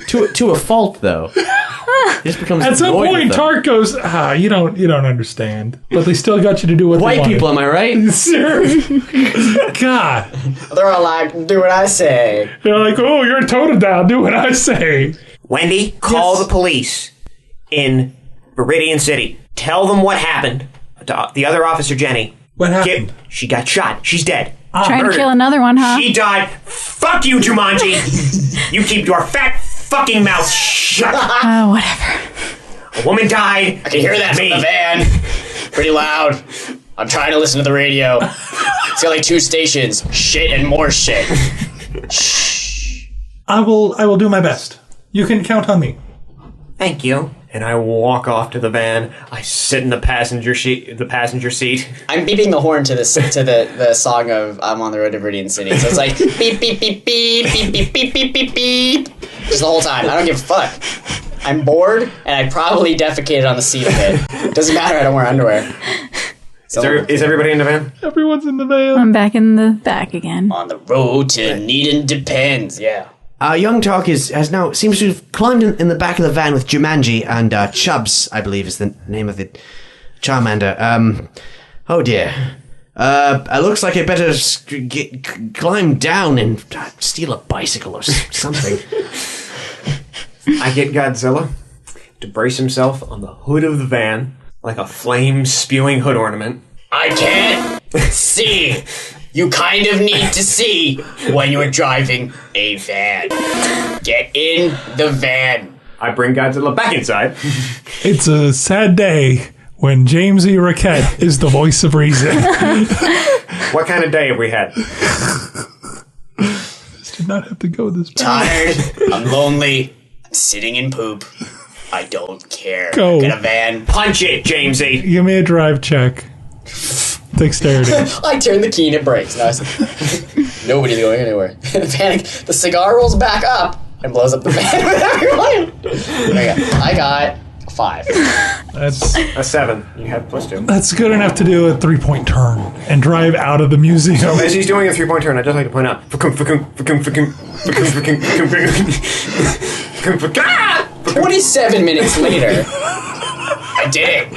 To a fault, though. It just becomes At some annoyed point, with them. Tark goes, you don't understand. But they still got you to do what they White wanted. people, am I right? Sir. God. They're all like, do what I say. They're like, oh, you're a Totodile. Do what I say. Wendy, call Yes. the police in Viridian City. Tell them what happened to the other officer, Jenny. What happened? She got shot. She's dead. Trying to Murdered. kill another one, huh? She died. Fuck you, Jumanji. You keep your fat fucking mouth shut. Oh, whatever. A woman died. I can hear that from the van. Pretty loud. I'm trying to listen to the radio. It's got like 2 stations. Shit and more shit. I will do my best. You can count on me. Thank you. And I walk off to the van. I sit in the passenger seat. I'm beeping the horn to the song of I'm on the road to Viridian City. So it's like beep beep beep beep beep beep beep beep beep beep. Just the whole time. I don't give a fuck. I'm bored and I probably defecated on the seat a bit. Doesn't matter. I don't wear underwear. Is everybody in the van? Everyone's in the van. I'm back in the back again. On the road to Needin' Depends. Yeah. Young Tark seems to have climbed in the back of the van with Jumanji and Chubbs, I believe is the name of the Charmander. Oh dear. It looks like I better climb down and steal a bicycle or something. I get Godzilla to brace himself on the hood of the van like a flame-spewing hood ornament. I can't see. You kind of need to see when you're driving a van. Get in the van. I bring Godzilla back inside. It's a sad day when Jamesy Raquette is the voice of reason. What kind of day have we had? This did not have to go this bad. Tired. I'm lonely. I'm sitting in poop. I don't care. Go. Get a van. Punch it, Jamesy. Give me a drive check. Dexterity. I turn the key and it breaks. No, nobody's going anywhere. The cigar rolls back up and blows up the van with everyone. I got 5. That's A 7. You have +2. that's good enough to do a 3-point turn and drive out of the museum. As he's doing a 3-point turn, I'd just like to point out. 27 minutes later, I I did it.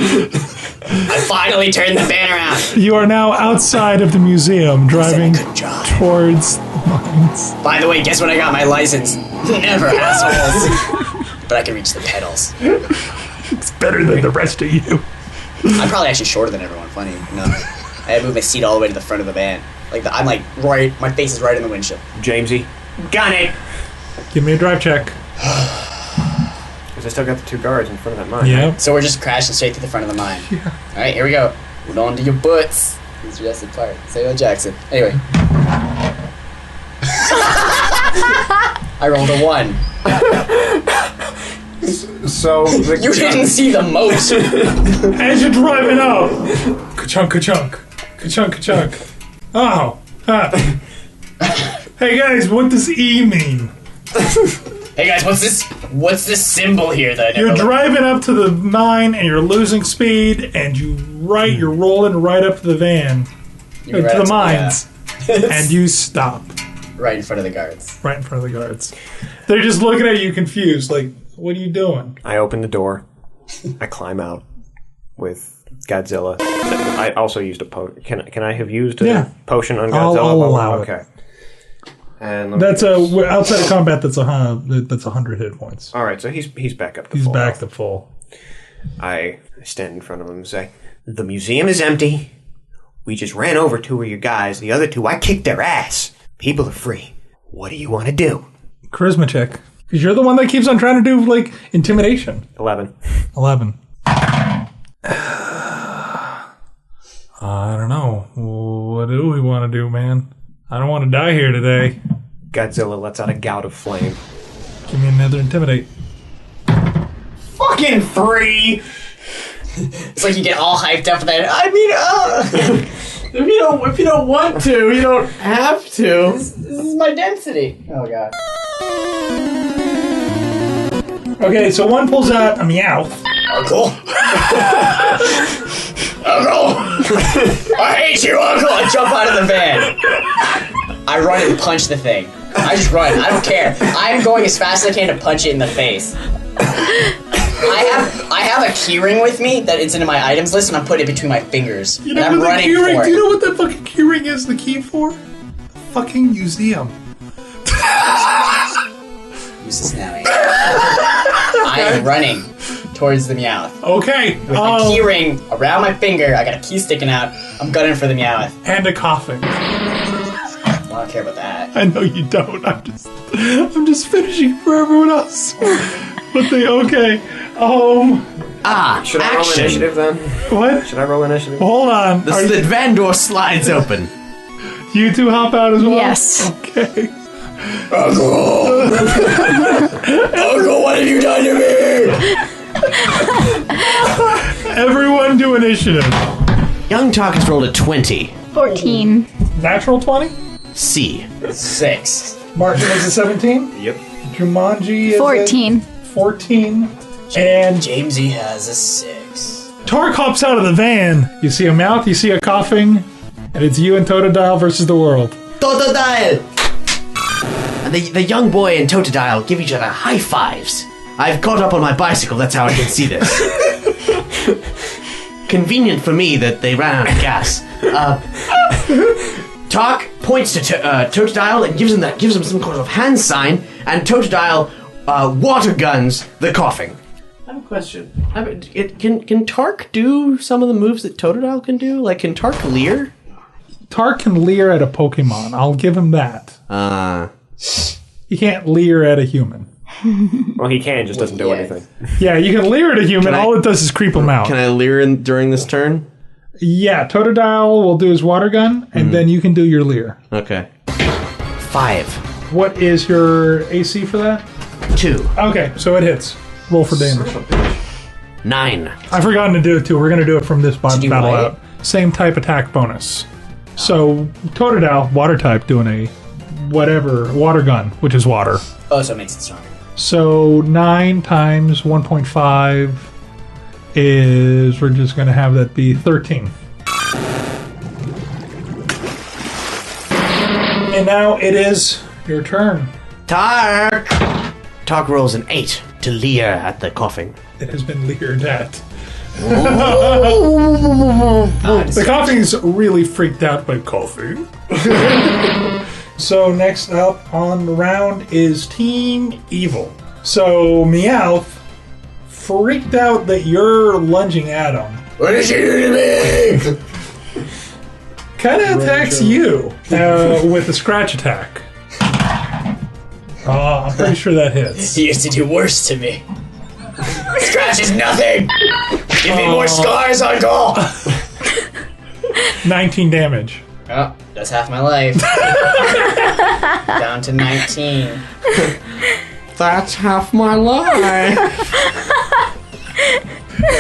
I finally turned the van around. You are now outside of the museum, driving Good job. towards the mines. By the way, guess when I got my license? Never, assholes. But I can reach the pedals. It's better than the rest of you. I'm probably actually shorter than everyone. Funny enough, I had to move my seat all the way to the front of the van. I'm like right. My face is right in the windshield. Jamesy, got it. Give me a drive check. Because I still got the 2 guards in front of that mine. Yeah. So we're just crashing straight to the front of the mine. Yeah. All right, here we go. Hold on to your butts. He's Jurassic Park. Samuel Jackson. Anyway. I rolled a 1. So You didn't see the motion. As you're driving up, ka-chunk, ka-chunk, ka-chunk, ka-chunk. Oh. Huh. Hey guys, what does E mean? Hey guys, what's this symbol here that I never You're looked- driving up to the mine and you're losing speed, and you're rolling right up to the van, You're to right the up mines, and you stop right in front of the guards. right in front of the guards. They're just looking at you confused, like, what are you doing? I open the door. I climb out with Godzilla. I also used a potion. Can I have used a potion on Godzilla? I'll allow it. Okay. And That's outside of combat. That's 100 hit points. all right. So he's back up. He's full back health. to full. I stand in front of him and say, "The museum is empty. We just ran over 2 of your guys. The other 2, I kicked their ass. People are free. What do you want to do?" Charisma check, because you're the one that keeps on trying to do like intimidation. 11. 11. I don't know. What do we want to do, man? I don't want to die here today. Godzilla lets out a gout of flame. Give me another intimidate. Fucking 3. It's like you get all hyped up and then If you don't want to, you don't have to. this is my density. Oh god. Okay, so one pulls out a meow. Uncle. Uncle. I hate you, Uncle. I jump out of the van. I run and punch the thing. I just run. I don't care. I'm going as fast as I can to punch it in the face. I have a keyring with me that it's in my items list, and I'm putting it between my fingers. You know and I'm what the running keyring? for Do it. you know what that fucking keyring is the key for? Fucking museum. Use this now. I am running towards the Meowth. Okay. With my key ring around my finger, I got a key sticking out. I'm gunning for the Meowth. And a coughing. I don't care about that. I know you don't. I'm just finishing for everyone else. But okay. Should I roll Action. initiative then? What? Should I roll initiative? Hold on. The van door slides open. You two hop out as well? Yes. Okay. Uncle! Uncle, what have you done to me? Everyone do initiative. Young Tark has rolled a 20. 14. Natural 20? C. 6. Martin is a 17? Yep. Jumanji is 14. 14. And Jamesy has a 6. Tark hops out of the van. You see a mouth, you see a coughing, and it's you and Totodile versus the world. Totodile! And the young boy and Totodile give each other high fives. I've caught up on my bicycle, that's how I can see this. Convenient for me that they ran out of gas. Tark points to Totodile and gives him some kind of hand sign, and Totodile water guns the coughing. I have a question. Can Tark do some of the moves that Totodile can do? Like, can Tark leer? Tark can leer at a Pokemon. I'll give him that. He can't leer at a human. Well, he can, just doesn't do anything. Yeah, you can leer at a human. Can I- All it does is creep him out. Can I leer during this turn? Yeah, Totodile will do his water gun, and then you can do your leer. Okay. 5. What is your AC for that? 2. Okay, so it hits. Roll for damage. 9. I've forgotten to do it too. We're going to do it from this battle you write out. Same type attack bonus. So Totodile, water type, doing a whatever water gun, which is water. Oh, so it makes it stronger. So 9 times 1.5 is, we're just going to have that be 13. And now it is your turn. Tark rolls an 8 to leer at the coughing. It has been leered at. The coughing's really freaked out by coughing. So next up on the round is Team Evil. So Meowth, freaked out that you're lunging at him. What did you do to me? Kind of attacks you with a scratch attack. I'm pretty sure that hits. He used to do worse to me. Scratch is nothing. Give me more scars on goal. 19 damage. Oh, that's half my life. Down to 19. That's half my life.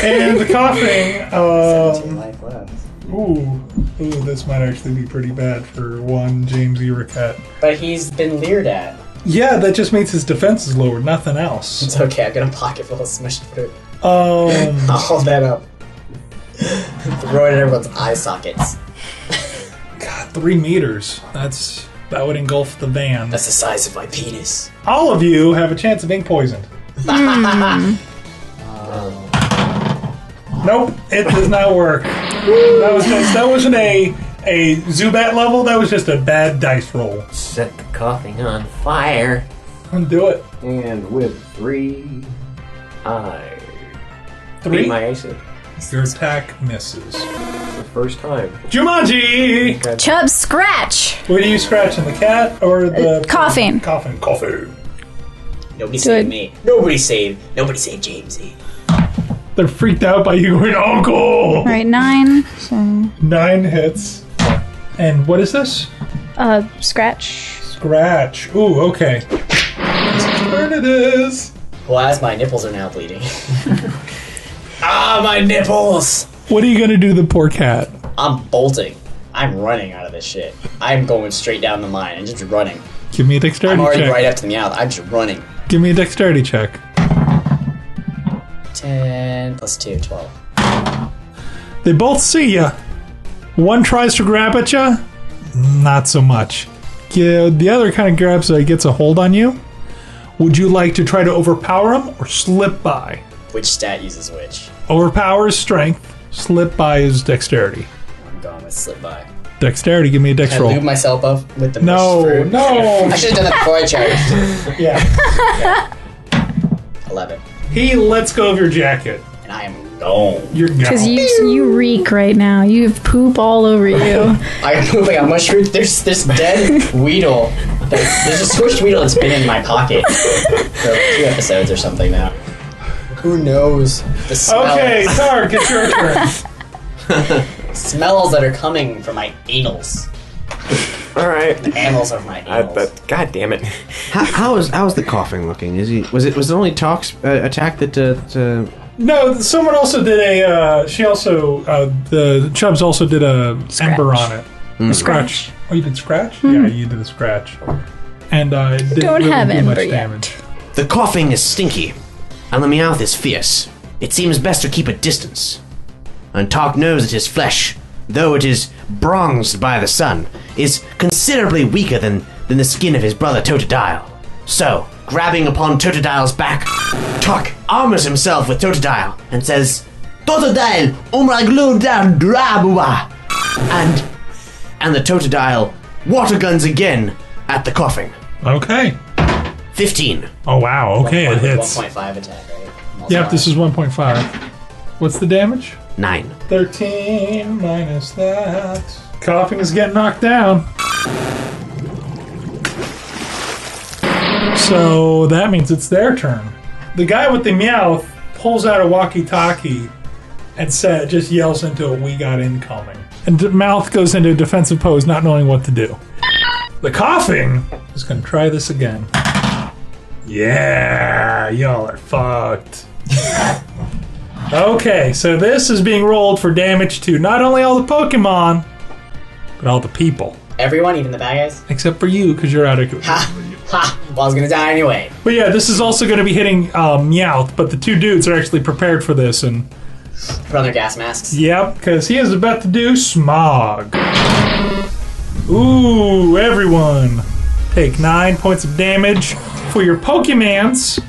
And the coughing. 17 life left. Ooh, this might actually be pretty bad for one Jamesy Rattata. But he's been leered at. Yeah, that just means his defense is lowered, nothing else. It's okay, I've got a pocket full of smushed fruit. Um, I'll hold that up. Throw it at everyone's eye sockets. God, 3 meters. That would engulf the van. That's the size of my penis. All of you have a chance of being poisoned. Nope, it does not work. That wasn't a Zubat level. That was just a bad dice roll. Set the coughing on fire. Undo it. And with 3, I 3. beat my AC. Your attack misses. The first time. Jumanji. Okay. Chub scratch. What are you scratching? The cat or the Coughing. Coughing. Nobody saved me. Nobody saved Jamesy. They're freaked out by you going, Uncle! All right, 9. So 9 hits. And what is this? scratch. Scratch. Ooh, okay. Whose turn it is? Well, as my nipples are now bleeding. My nipples! What are you gonna do to the poor cat? I'm bolting. I'm running out of this shit. I'm going straight down the mine and just running. Give me a dexterity I'm already check. right up to the mouth. I'm just running. Give me a dexterity check. 10 plus 2, 12. They both see you. One tries to grab at you. Not so much. Yeah, the other kind of grabs gets a hold on you. Would you like to try to overpower him or slip by? Which stat uses which? Overpower is strength. Slip by is dexterity. I'm going with slip by. Dexterity, give me a dex Can I roll. lube myself up with the No, mushed fruit? no. I should have done that before I charged. Yeah. 11. He lets go of your jacket. And I am gone. You're gone. Because you reek right now. You have poop all over you. I'm moving on mush fruit. There's this dead Weedle. There's a squished Weedle that's been in my pocket for 2 episodes or something now. Who knows? The smells. Okay, Tark, it's your turn. Smells that are coming from my anals. All right. The annals of my anals. God damn it. How's the coughing looking? Was it only Tark's attack that No, someone also did the Chubbs also did a ember on it. A scratch. Oh, you did scratch? Yeah, you did a scratch. And it didn't Don't really have do much ember yet. damage. The coughing is stinky, and the Meowth is fierce. It seems best to keep a distance. And Tark knows that his flesh, though it is bronzed by the sun, is considerably weaker than the skin of his brother Totodile. So, grabbing upon Totodile's back, Tark armors himself with Totodile and says, Totodile, umraglu down drabua! And the Totodile water guns again at the coughing. Okay. 15. Oh, wow. Okay, it hits. 1.5 attack, right? Yep, this is 1.5. What's the damage? 9. 13 minus that. Coughing is getting knocked down. So that means it's their turn. The guy with the Meowth pulls out a walkie-talkie and just yells into it, "We got incoming." And the Mouth goes into a defensive pose, not knowing what to do. The coughing is going to try this again. Yeah, y'all are fucked. Okay, so this is being rolled for damage to not only all the Pokemon, but all the people. Everyone, even the bad guys? Except for you, because you're out of... Ha! Ha! Well, I was gonna die anyway. But yeah, this is also going to be hitting Meowth, but the 2 dudes are actually prepared for this, and... Put on their gas masks. Yep, because he is about to do Smog. Ooh, everyone. Take 9 points of damage for your Pokemans.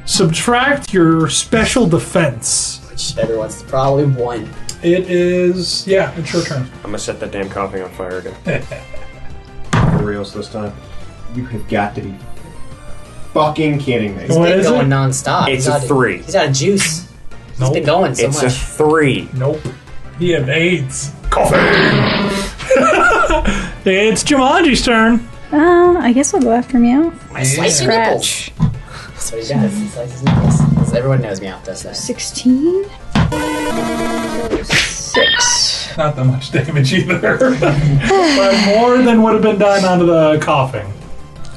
Subtract your special defense. Which everyone's probably won. It is... Yeah, it's your turn. I'm gonna set that damn coffee on fire again. For reals this time. You have got to be fucking kidding me. He's What been is going it? nonstop. It's a 3. He's out of juice. He's Nope. been going so It's much. a 3. Nope. He had AIDS. Coffee! It's Jumanji's turn. I guess I'll go after Meow. My slicey nipples. Scratch. That's what he does. He slices nipples. 'Cause everyone knows Meowth does that. 16. 6. Not that much damage either. But more than would have been done onto the coughing.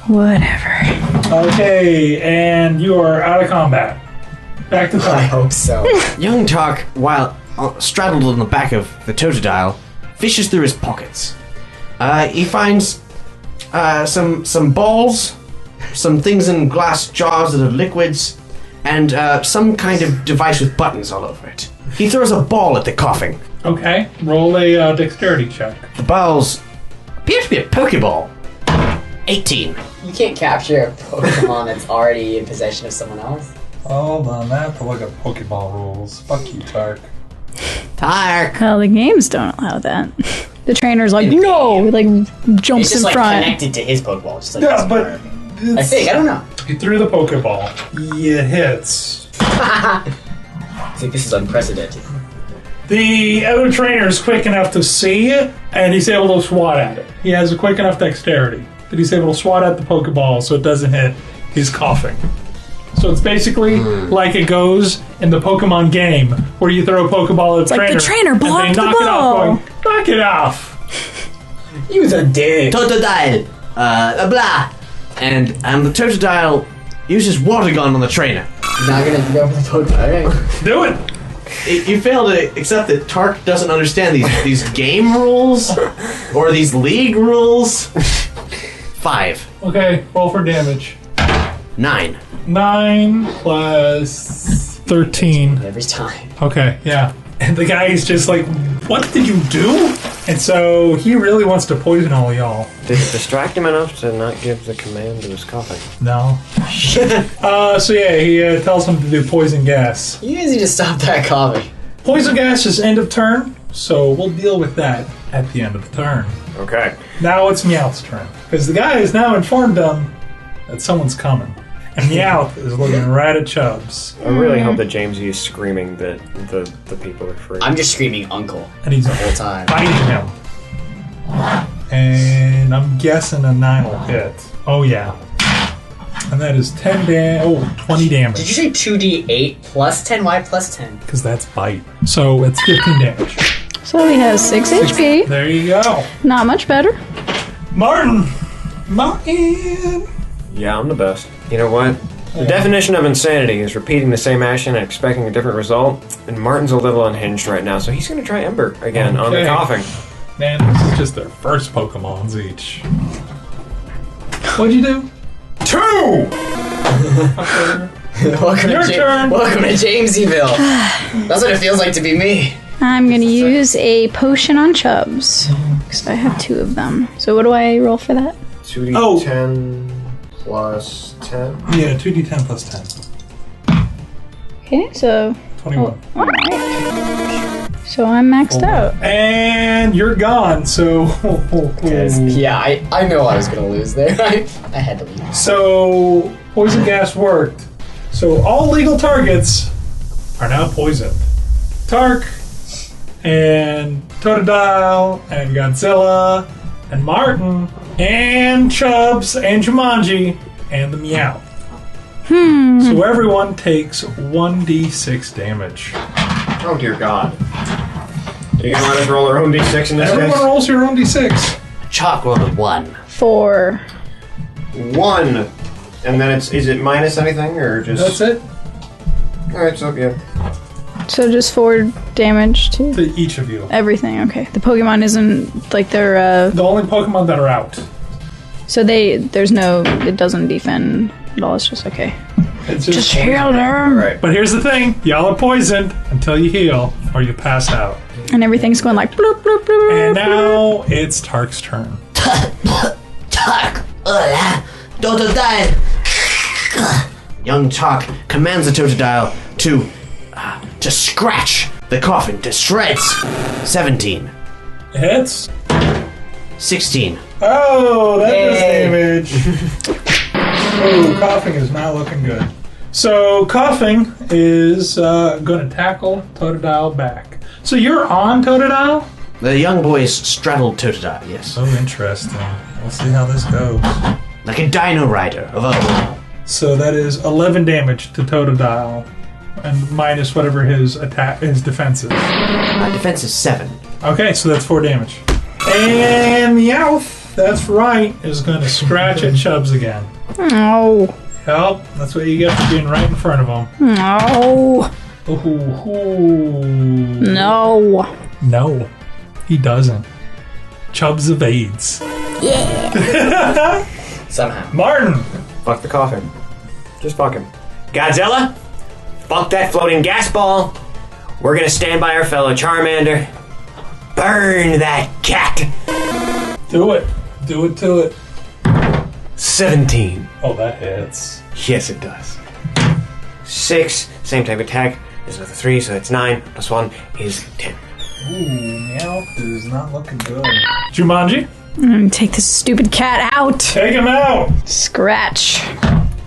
Whatever. Okay, and you are out of combat. Back to I Tark. hope so. Young Tark, while straddled on the back of the Totodile, fishes through his pockets. He finds some balls, some things in glass jars that are liquids, and some kind of device with buttons all over it. He throws a ball at the coughing. Okay, roll a dexterity check. The balls appear to be a Pokeball. 18. You can't capture a Pokemon that's already in possession of someone else. Hold on, I have to look at Pokeball rules. Fuck you, Tark. Tark! Well, the games don't allow that. The trainer's like, In the no! game. Like, It's jumps just in like front. connected to his Pokeball. Just like Yeah, his but... arm. I think. I don't know. He threw the Pokeball. It hits. I think this is unprecedented. The other trainer is quick enough to see it, and he's able to swat at it. He has a quick enough dexterity that he's able to swat at the Pokeball so it doesn't hit his coughing. So it's basically like it goes in the Pokemon game where you throw a Pokeball at the like trainer. the trainer and blocked they the knock it off ball. going, knock it off! He was a dick. Totodile! Blah! And the Totodile uses water gun on the trainer. Not gonna go for the Pokemon. Okay. Do it! You fail to accept that Tark doesn't understand these game rules or these league rules. 5. Okay, roll for damage. 9. 9 plus 13. Every time. Okay, yeah. And the guy is just like, what did you do? And so he really wants to poison all y'all. Did it distract him enough to not give the command to his coughing? No. So yeah, he tells him to do poison gas. You guys need to stop that coughing. Poison gas is end of turn, so we'll deal with that at the end of the turn. Okay. Now it's Meowth's turn. Because the guy has now informed them that someone's coming. And Meowth is looking right at Chubbs. I really hope that Jamesy is screaming that the people are free. I'm just screaming uncle And he's the whole time. biting him. And I'm guessing a 9 will hit. Oh yeah. And that is 20 Did you damage. say 2d8 plus 10? Why plus 10? Because that's bite. So it's 15 damage. So he has 6 HP. There you go. Not much better. Martin! Yeah, I'm the best. You know what? The definition of insanity is repeating the same action and expecting a different result. And Martin's a little unhinged right now, so he's going to try Ember again on the Okay. coughing. Man, this is just their first Pokemons each. What'd you do? 2! Welcome Your turn. Welcome to Jamesyville. That's what it feels like to be me. I'm going to use a potion on Chubbs. Because I have 2 of them. So what do I roll for that? 2d10 plus 10. Yeah, 2d10 plus 10. Okay, so... 21. Alright. So I'm maxed out. And you're gone, so... Yeah, I know I was going to lose there. I had to leave. So, poison gas worked. So all legal targets are now poisoned. Tark, and Totodile, and Godzilla, and Martin, and Chubbs, and Jumanji, and the Meow. So everyone takes 1d6 damage. Oh dear God. Are you gonna let us roll our own d6 in this Everyone case? rolls your own d6. Chalk rolled a 1. 4. 1. And then is it minus anything or just? That's it. Alright, so yeah. So just 4 damage to To each of you. everything. Okay. The Pokemon isn't like they're The only Pokemon that are out. so there's no, it doesn't defend at all. It's just okay. It's Just heal them. Alright. But here's the thing. Y'all are poisoned until you heal or you pass out. And everything's going like bloop bloop bloop. And now it's Tark's turn. Tark! Totodile! Young Tark commands the Totodile to to scratch the coffin to shreds. 17. Hits. 16. Oh, that does damage. Oh, coughing is not looking good. So, coughing is going to tackle Totodile back. So, you're on Totodile? The young boys straddled Totodile, yes. Oh, interesting. We'll see how this goes. Like a dino rider of old. So, that is 11 damage to Totodile. And minus whatever his defense is. Defense is 7. Okay, so that's 4 damage. And Meowth, that's right, is going to scratch at Chubbs again. No. Yep, that's what you get for being right in front of him. No. No. No, he doesn't. Chubbs evades. Yeah. Somehow. Martin! Fuck the coffin. Just fuck him. Godzilla? Fuck that floating gas ball. We're gonna stand by our fellow Charmander. Burn that cat. Do it. Do it to it. 17. Oh, that hits. Yes, it does. 6. Same type of attack. There's another 3, so that's 9. Plus 1 is 10. Ooh, Meowth is not looking good. Jumanji? Take this stupid cat out. Take him out! Scratch.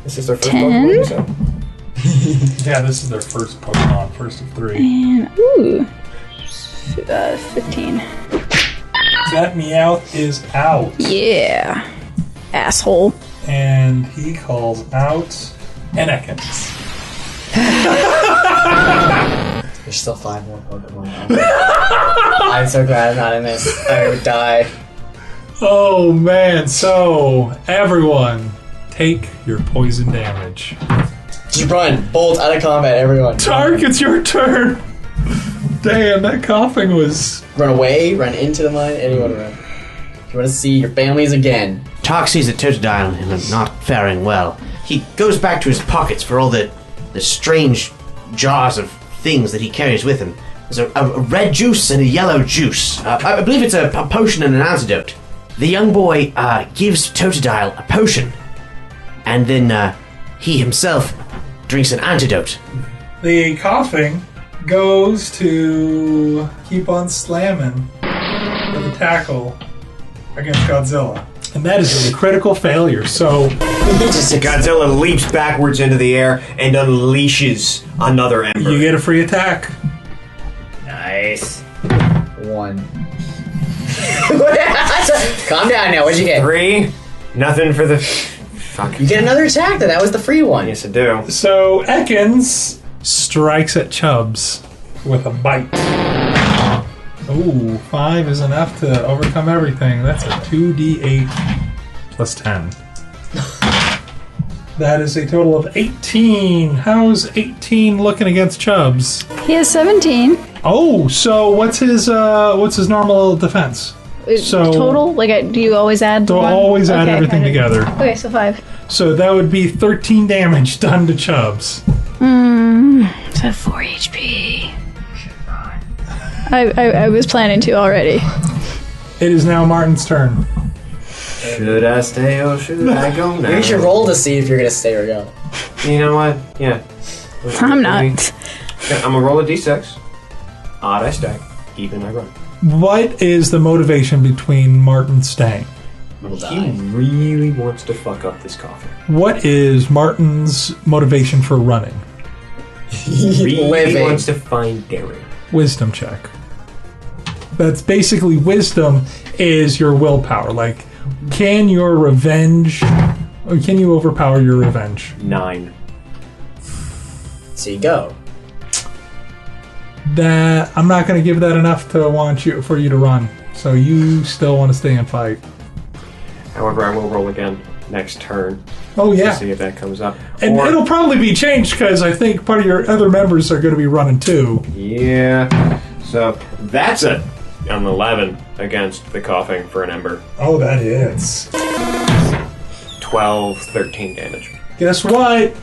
This is their first 10. Pokemon, you said? Yeah, this is their first Pokemon, first of 3. And, 15. That Meowth is out. Yeah. Asshole. And he calls out Enekins. There's still 5 more Pokemon. I'm so glad I'm not in this. I would die. Oh man, so everyone, take your poison damage. Just run. Bolt out of combat, everyone. Tark, it's your turn. Damn, that coughing was... Run away, run into the mine, anyone run. You want to see your families again. Tark sees that Totodile is not faring well. He goes back to his pockets for all the strange jars of things that he carries with him. There's a red juice and a yellow juice. I believe it's a potion and an antidote. The young boy gives Totodile a potion, and then he himself drinks an antidote. The coughing goes to keep on slamming with a tackle against Godzilla. And that is a critical failure, so... Godzilla leaps backwards into the air and unleashes another ember. You get a free attack. Nice. 1. Calm down now, what'd you get? 3. Nothing for the... Fuck. You get another attack though, that was the free one. Yes, I do. So, Ekans strikes at Chubbs with a bite. Ooh, 5 is enough to overcome everything. That's a 2d8 plus 10. That is a total of 18. How's 18 looking against Chubbs? He has 17. Oh, so what's his normal defense? So Total? Like, do you always add So one? always add Okay, everything okay. together. Okay, so 5. So that would be 13 damage done to Chubbs. So 4 HP. I was planning to already. It is now Martin's turn. Should I stay or should I go now? You should roll to see if you're gonna stay or go. You know what? Yeah. I'm not. I'm gonna roll a d6. Odd I stack. Even I run. What is the motivation between Martin staying? He really wants to fuck up this coffin. What is Martin's motivation for running? He really Living. wants to find Darren. Wisdom check. That's basically wisdom is your willpower. Like, can your revenge, or can you overpower your revenge? 9. So you go. That I'm not going to give that enough to want you for you to run. So you still want to stay and fight. However, I will roll again next turn. Oh yeah, To see if that comes up. and Or- it'll probably be changed because I think part of your other members are going to be running too. Yeah. So that's an 11 against the coughing for an ember. Oh, that hits. 12, 13 damage. Guess what?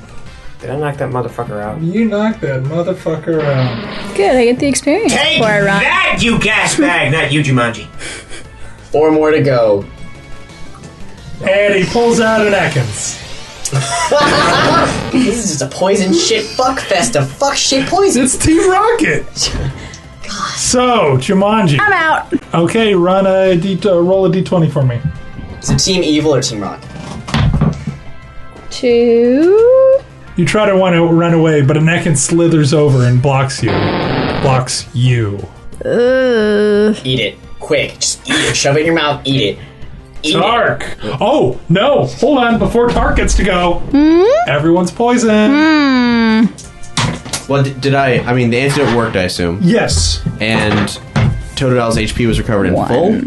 Did I knock that motherfucker out? You knocked that motherfucker out. Good, I get the experience Take before I run. that, you gas bag! Not you, Jumanji. 4 more to go. And he pulls out an Ekans. This is just a poison shit fuck fest of fuck shit poison. It's Team Rocket. So, Jumanji. I'm out. Okay, roll a d20 for me. Is it Team Evil or Team Rocket? 2. You try to want to run away, but an Ekin slithers over and blocks you. Eat it. Quick. Just eat it. Shove it in your mouth. Eat it. Eat Tark. it. Oh, no. Hold on. Before Tark gets to go. Everyone's poisoned. Well, did I mean, the antidote worked, I assume. Yes. And Totodil's HP was recovered in full?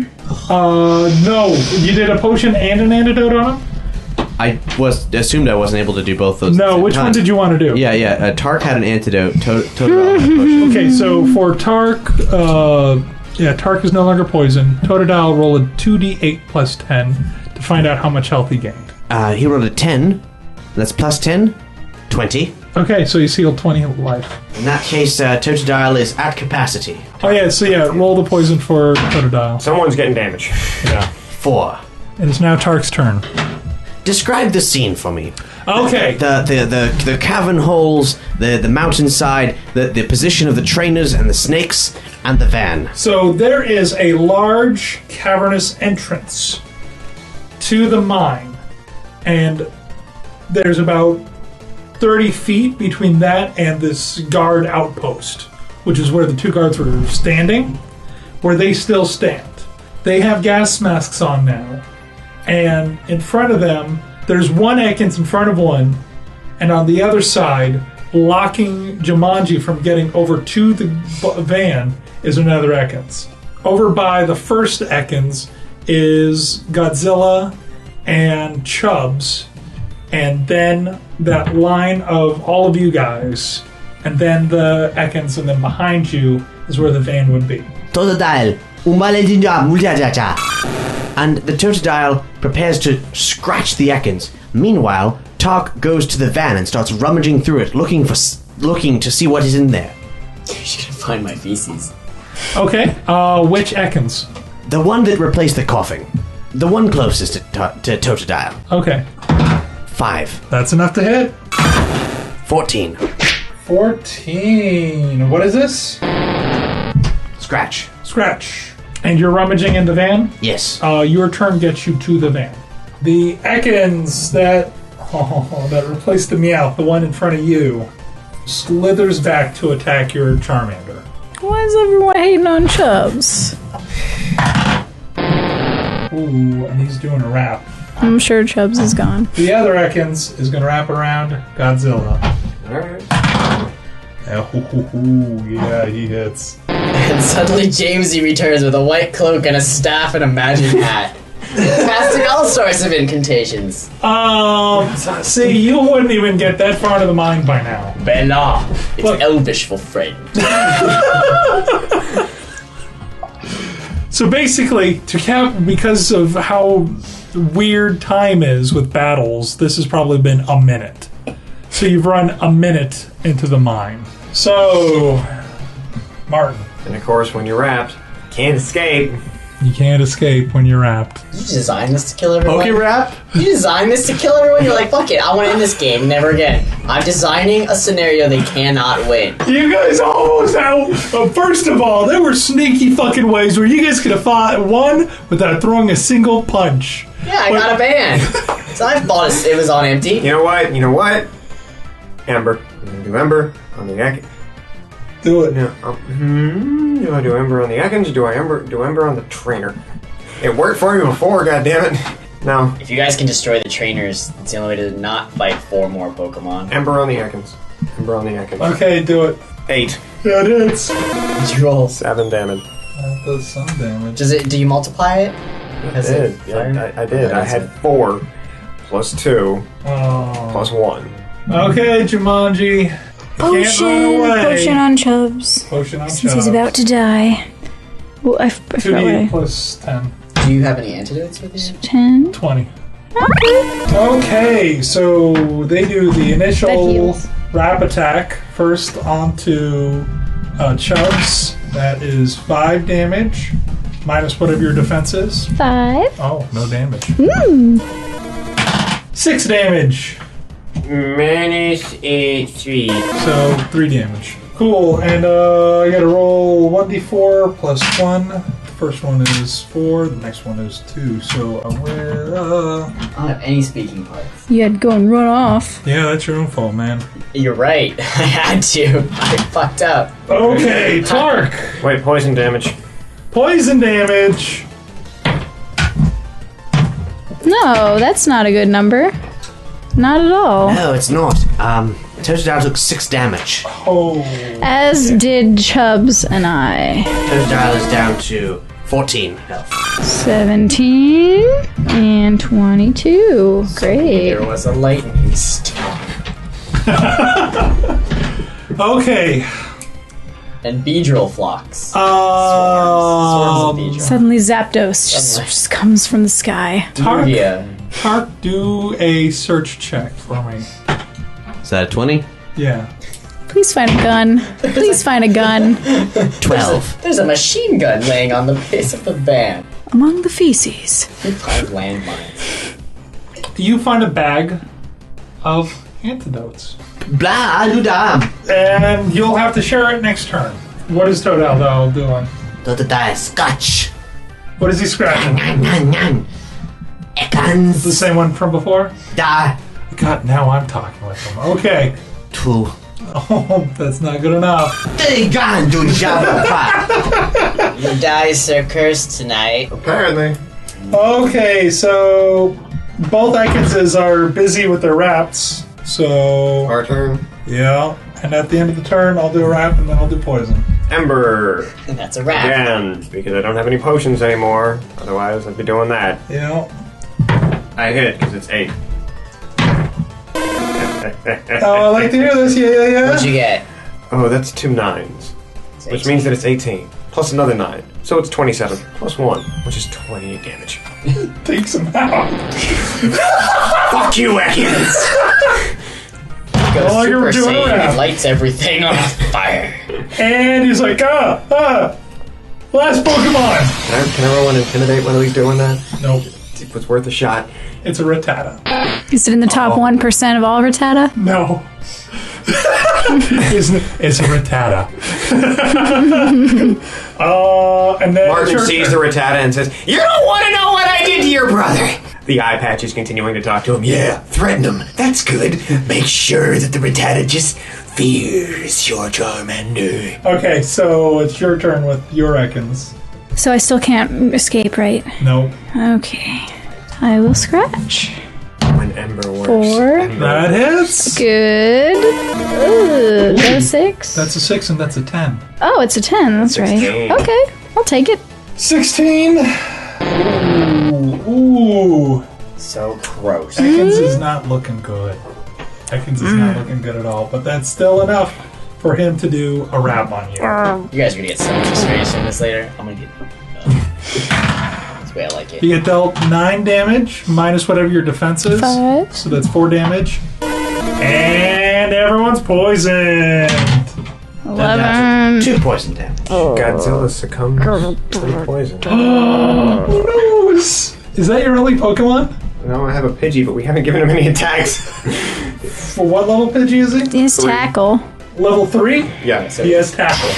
No. You did a potion and an antidote on him? I assumed I wasn't able to do both those. No, which one did you want to do? Yeah. Tark had an antidote. Totodile had a potion. Okay, so for Tark, Tark is no longer poisoned. Totodile roll a 2d8 plus 10 to find out how much health he gained. He rolled a 10. That's plus 10. 20. Okay, so he's healed 20 life. In that case, Totodile is at capacity. Oh yeah, roll the poison for Totodile. Someone's getting damage. Yeah. 4. It is now Tark's turn. Describe the scene for me. Okay. The cavern holes, the mountainside, the position of the trainers and the snakes, and the van. So there is a large cavernous entrance to the mine, and there's about 30 feet between that and this guard outpost, which is where the two guards were standing, where they still stand. They have gas masks on now, and in front of them, there's one Ekans in front of one, and on the other side, blocking Jumanji from getting over to the van, is another Ekans. Over by the first Ekans is Godzilla and Chubbs, and then that line of all of you guys, and then the Ekans, and then behind you is where the van would be. Totodile, and the Totodile prepares to scratch the Ekans. Meanwhile, Tark goes to the van and starts rummaging through it, looking to see what is in there. You're just gonna find my feces. Okay, which Ekans? The one that replaced the coughing. The one closest to Totodile. Okay. 5. That's enough to hit. 14. 14. What is this? Scratch. Scratch. And you're rummaging in the van? Yes. Your turn gets you to the van. The Ekans that replaced the Meowth, the one in front of you, slithers back to attack your Charmander. Why is everyone hating on Chubbs? Ooh, and he's doing a wrap. I'm sure Chubbs is gone. The other Ekans is going to wrap around Godzilla. Alright. Yeah, he hits. And suddenly Jamesy returns with a white cloak and a staff and a magic hat. Casting all sorts of incantations. See, you wouldn't even get that far into the mine by now. Bella. It's Look. Elvish for friend. So basically, because of how weird time is with battles, this has probably been a minute. So you've run a minute into the mine. So, Martin. And of course, when you're wrapped, can't escape. You can't escape when you're wrapped. Did you design this to kill everyone? Wrap? You designed this to kill everyone? You're like, fuck it, I want to end this game, never again. I'm designing a scenario they cannot win. You guys almost out. First of all, there were sneaky fucking ways where you guys could have won without throwing a single punch. Yeah, I got a ban. So I bought it was on empty. You know what? Ember. I'm gonna do Ember on the Ekans. Do it. Do I do Ember on the Ekans or do I do Ember on the trainer? It worked for me before, goddammit. No. If you guys can destroy the trainers, it's the only way to not fight 4 more Pokemon. Ember on the Ekans. Ember on the Ekans. Okay, do it. 8. Yeah, it is. Did you roll? 7 damage. That does some damage. Do you multiply it? I did. I did. I had 4 plus 2 plus 1. Okay, Jumanji. Potion on Chubbs. Potion on Since Chubbs. he's about to die. Well, I forgot what 2d8 plus 10. Do you have any antidotes with you? 10. 20. Okay, so they do the That initial heals. wrap attack first onto Chubbs. That is 5 damage, minus whatever your defense is. 5. Oh, no damage. 6 damage. Minus 3. So 3 damage. Cool, and I gotta roll 1d4 plus 1. The first one is 4, the next one is 2. So I'm with, I don't have any speaking parts. You had to go and run off. yeah, that's your own fault, man. You're right. I had to. I fucked up. Okay, Tark. Wait, poison damage. Poison damage. No, that's not a good number. Not at all. No, it's not. Totodile took 6 damage. Oh. As did Chubbs and I. Totodile is down to 14 health. 17 and 22. Great. There was a lightning storm. Okay. And Beedrill flocks. Swarms of Beedrill. Suddenly Zapdos just comes from the sky. Tark, Yeah. Tark, do a search check for me. Is that a 20? Yeah. Please find a gun. Please find a gun. 12. There's a machine gun laying on the base of the van. Among the feces. 5 landmines. You find a bag of antidotes. Blah, do da. And you'll have to share it next turn. What is Totodile doing? Totodile scotch. What is he scratching? The Ekans. same one from before? Da. God, now I'm talking with him. Okay. 2. Oh, that's not good enough. They gone do Java pop. Your dice are cursed tonight. Apparently. Okay, so both Ekinses are busy with their raps. So, Our turn. yeah. And at the end of the turn, I'll do a rap and then I'll do poison. Ember. And that's a wrap. Again, because I don't have any potions anymore. Otherwise, I'd be doing that. Yeah. I hit because it's 8. Oh, I like to hear this. Yeah. What'd you get? Oh, that's 2 9s. Which means that it's 18. Plus another 9. So it's 27. Plus 1, which is 28 damage. Takes him out. Fuck you, Ekans! Goes Well, you're Super doing a Saiyan wrap. and lights everything on fire. And he's like, last Pokemon. Can I roll an intimidate when he's doing that? Nope. See if it's worth a shot. It's a Rattata. Is it in the top 1% of all Rattata? No. It's a Rattata. And then Martin it's your sees turn. the Rattata and says, "You don't want to know what I did to your brother!" The eye patch is continuing to talk to him. Yeah, threaten him. That's good. Make sure that the Rattata just fears your Charmander. Okay, so it's your turn with your Ekans. So I still can't escape, right? Nope. Okay. I will scratch. When Ember works. 4. That hits. Good. Ooh, no 6. That's a 6 and that's a 10. Oh, it's a 10. That's 16. right. Okay. I'll take it. 16. Ooh. So gross. Ekans is not looking good. Ekans is not looking good at all, but that's still enough for him to do a rap on you. You guys are gonna get so much experience from this later. I'm gonna get. That's the way I like it. You get dealt 9 damage, minus whatever your defense is. 5. So that's 4 damage. And everyone's poisoned. 11. 2 poison damage. Godzilla succumbs to the poison. Who knows? Is that your only Pokemon? No, I have a Pidgey, but we haven't given him any attacks. For what level Pidgey is he? His tackle. Level 3? Yeah, He has tackle.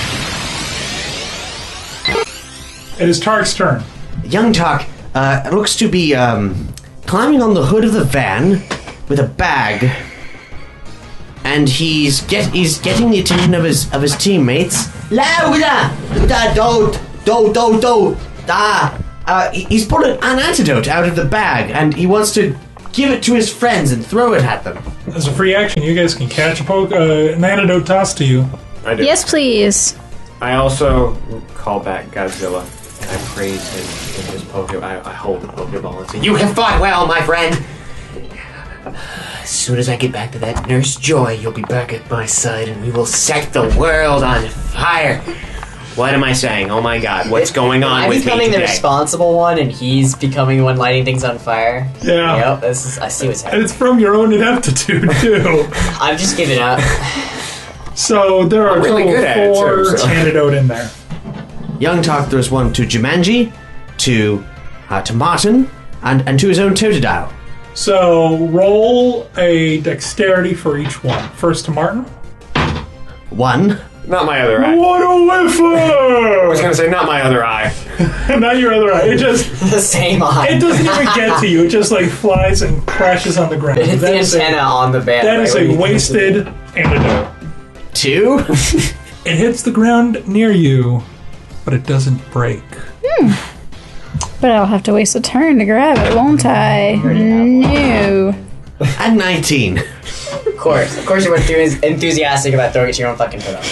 It is Tark's turn. Young Tark looks to be climbing on the hood of the van with a bag, and he's getting the attention of his teammates. He's pulled an antidote out of the bag, and he wants to give it to his friends and throw it at them. As a free action, you guys can catch an antidote tossed to you. I do. Yes, please. I also call back Godzilla, and I praise him in his Pokeball. I hold the Pokeball and say, "You have fought well, my friend! As soon as I get back to that Nurse Joy, you'll be back at my side, and we will set the world on fire." What am I saying? Oh my god, what's going on I'm with me becoming the today? responsible one, and he's becoming the one lighting things on fire. Yeah. Yep, this is. I see what's And happening. it's from your own ineptitude, too. I'm just giving up. So there are a really total good at it, of 4 too, so. antidote in there. Young Tark throws one to Jumanji, to Martin, and to his own Totodile. So roll a dexterity for each one. First to Martin. 1. Not my other eye. What a I was whiffer! going to say, not my other eye. Not your other eye. It just The same eye. it doesn't even get to you. It just like flies and crashes on the ground. It hits That the is antenna on the band. that right is when a you- wasted antidote. 2. It hits the ground near you, but it doesn't break. But I'll have to waste a turn to grab it, won't I? No. And 19. Of course you weren't enthusiastic about throwing it to your own fucking foot up.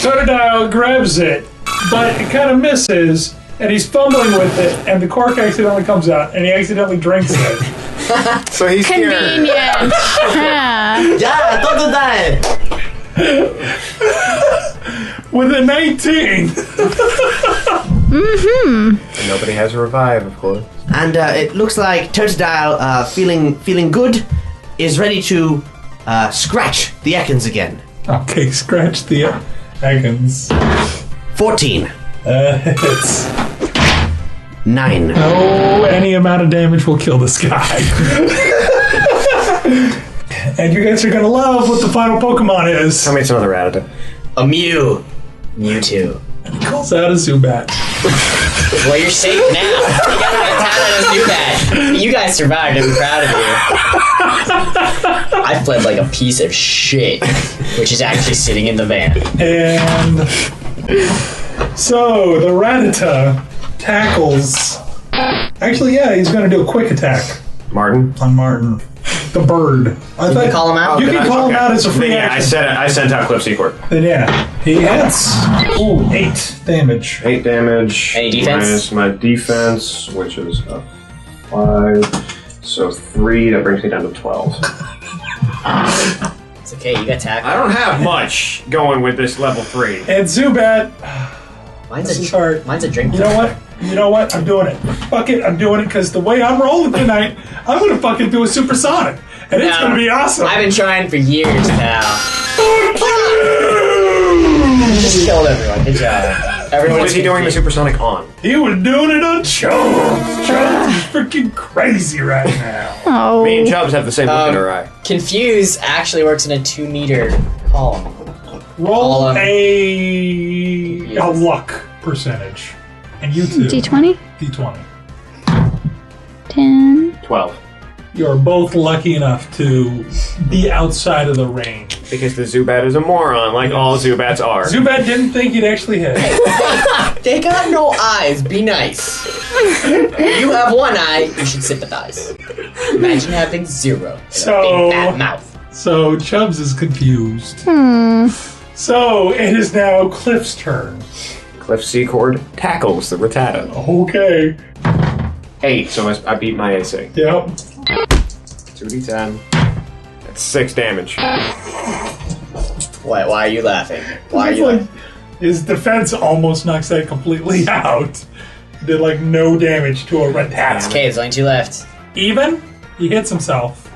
Totodile grabs it, but it kind of misses, and he's fumbling with it, and the cork accidentally comes out, and he accidentally drinks it. So he's here. Convenient. Huh. Yeah, Totodile! With a 19. Nobody has a revive, of course. And it looks like Totodile, feeling good, is ready to scratch the Ekans again. Okay, scratch the Ekans. 14. It's 9. any amount of damage will kill this guy. And you guys are gonna love what the final Pokemon is. Tell me it's another Rattata. A Mewtwo. He calls out a Zubat. Well, you're safe now. You got a Rattata and a Zubat. You guys survived. I'm proud of you. I fled like a piece of shit, which is actually sitting in the van. And so the Rattata tackles. Actually, yeah, he's gonna do a quick attack Martin? on Martin. The bird. I You can call him out. You can call him out as a free Yeah, I action. sent out Cliff Secord. Then yeah, he hits. Ooh, 8 damage. 8 damage. Any defense? Minus my defense, which is a 5. So 3, that brings me down to 12. It's okay, you got tackled. I don't have much going with this level 3. And Zubat. Mine's This is hard. Mine's a drink. You know what? I'm doing it. Fuck it, I'm doing it because the way I'm rolling tonight, I'm gonna fucking do a supersonic, and it's No. gonna be awesome. I've been trying for years now. Just killed everyone. Good job. Everyone What is he doing the supersonic on? He was doing it on Chubbs. Chubbs is freaking crazy right now. Oh. Me and Chubbs have the same look in our eye. Confuse actually works in a 2-meter column. Roll Column. a luck percentage, and you too. D20? D20. 10. 12. You're both lucky enough to be outside of the range. Because the Zubat is a moron, like all Zubats are. Zubat didn't think he'd actually hit. They got no eyes. Be nice. You have one eye. You should sympathize. Imagine having 0 and So- a big fat mouth. So Chubbs is confused. So it is now Cliff's turn. Cliff Secord tackles the Rattata. Okay. 8, so I beat my AC. Yep. 2d10. That's 6 damage. Why are you laughing? Why are It's you like laughing? his defense almost knocks that completely out. He did like no damage to a Rattata. Okay, there's only 2 left. Even he hits himself.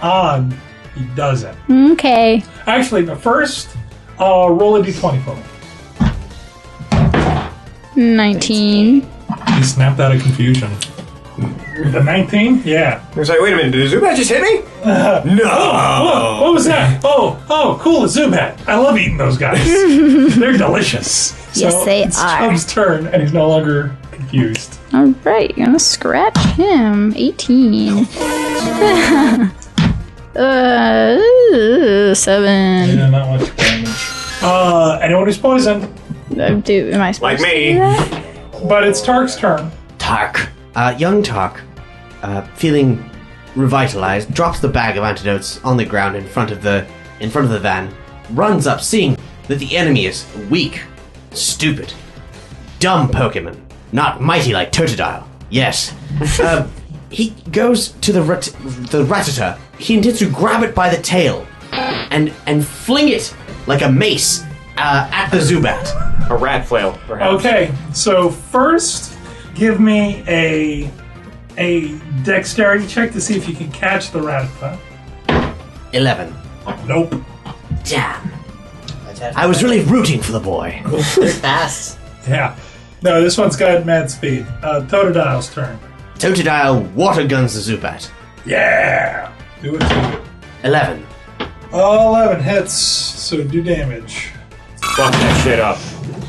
Odd, he doesn't. Okay. Actually, the first, roll a d20 for me. 19. He snapped out of confusion. The 19? Yeah. I was like, wait a minute, did the Zubat just hit me? No! Whoa, what was that? Oh, cool, a Zubat. I love eating those guys. They're delicious. Yes, they it's are. Chubb's turn, and he's no longer confused. Alright, you're gonna scratch him. 18. 7. Yeah, not much damage. Anyone who's poisoned, Am I supposed Like to me. do that? but it's Tark's turn. Tark. Young Tark, feeling revitalized, drops the bag of antidotes on the ground in front of the van, runs up, seeing that the enemy is weak, stupid, dumb Pokemon, not mighty like Totodile. Yes. He goes to the Rattata. He intends to grab it by the tail and fling it like a mace at the Zubat. A rat flail, perhaps. Okay, so first, give me a dexterity check to see if you can catch the Rattata. 11. Nope. Damn. I was really rooting for the boy. They're fast. Yeah. No, this one's got mad speed. Totodile's turn. Totodile water guns the Zubat. Yeah! Do it to it. 11. 11 hits, so do damage. Fuck that shit up.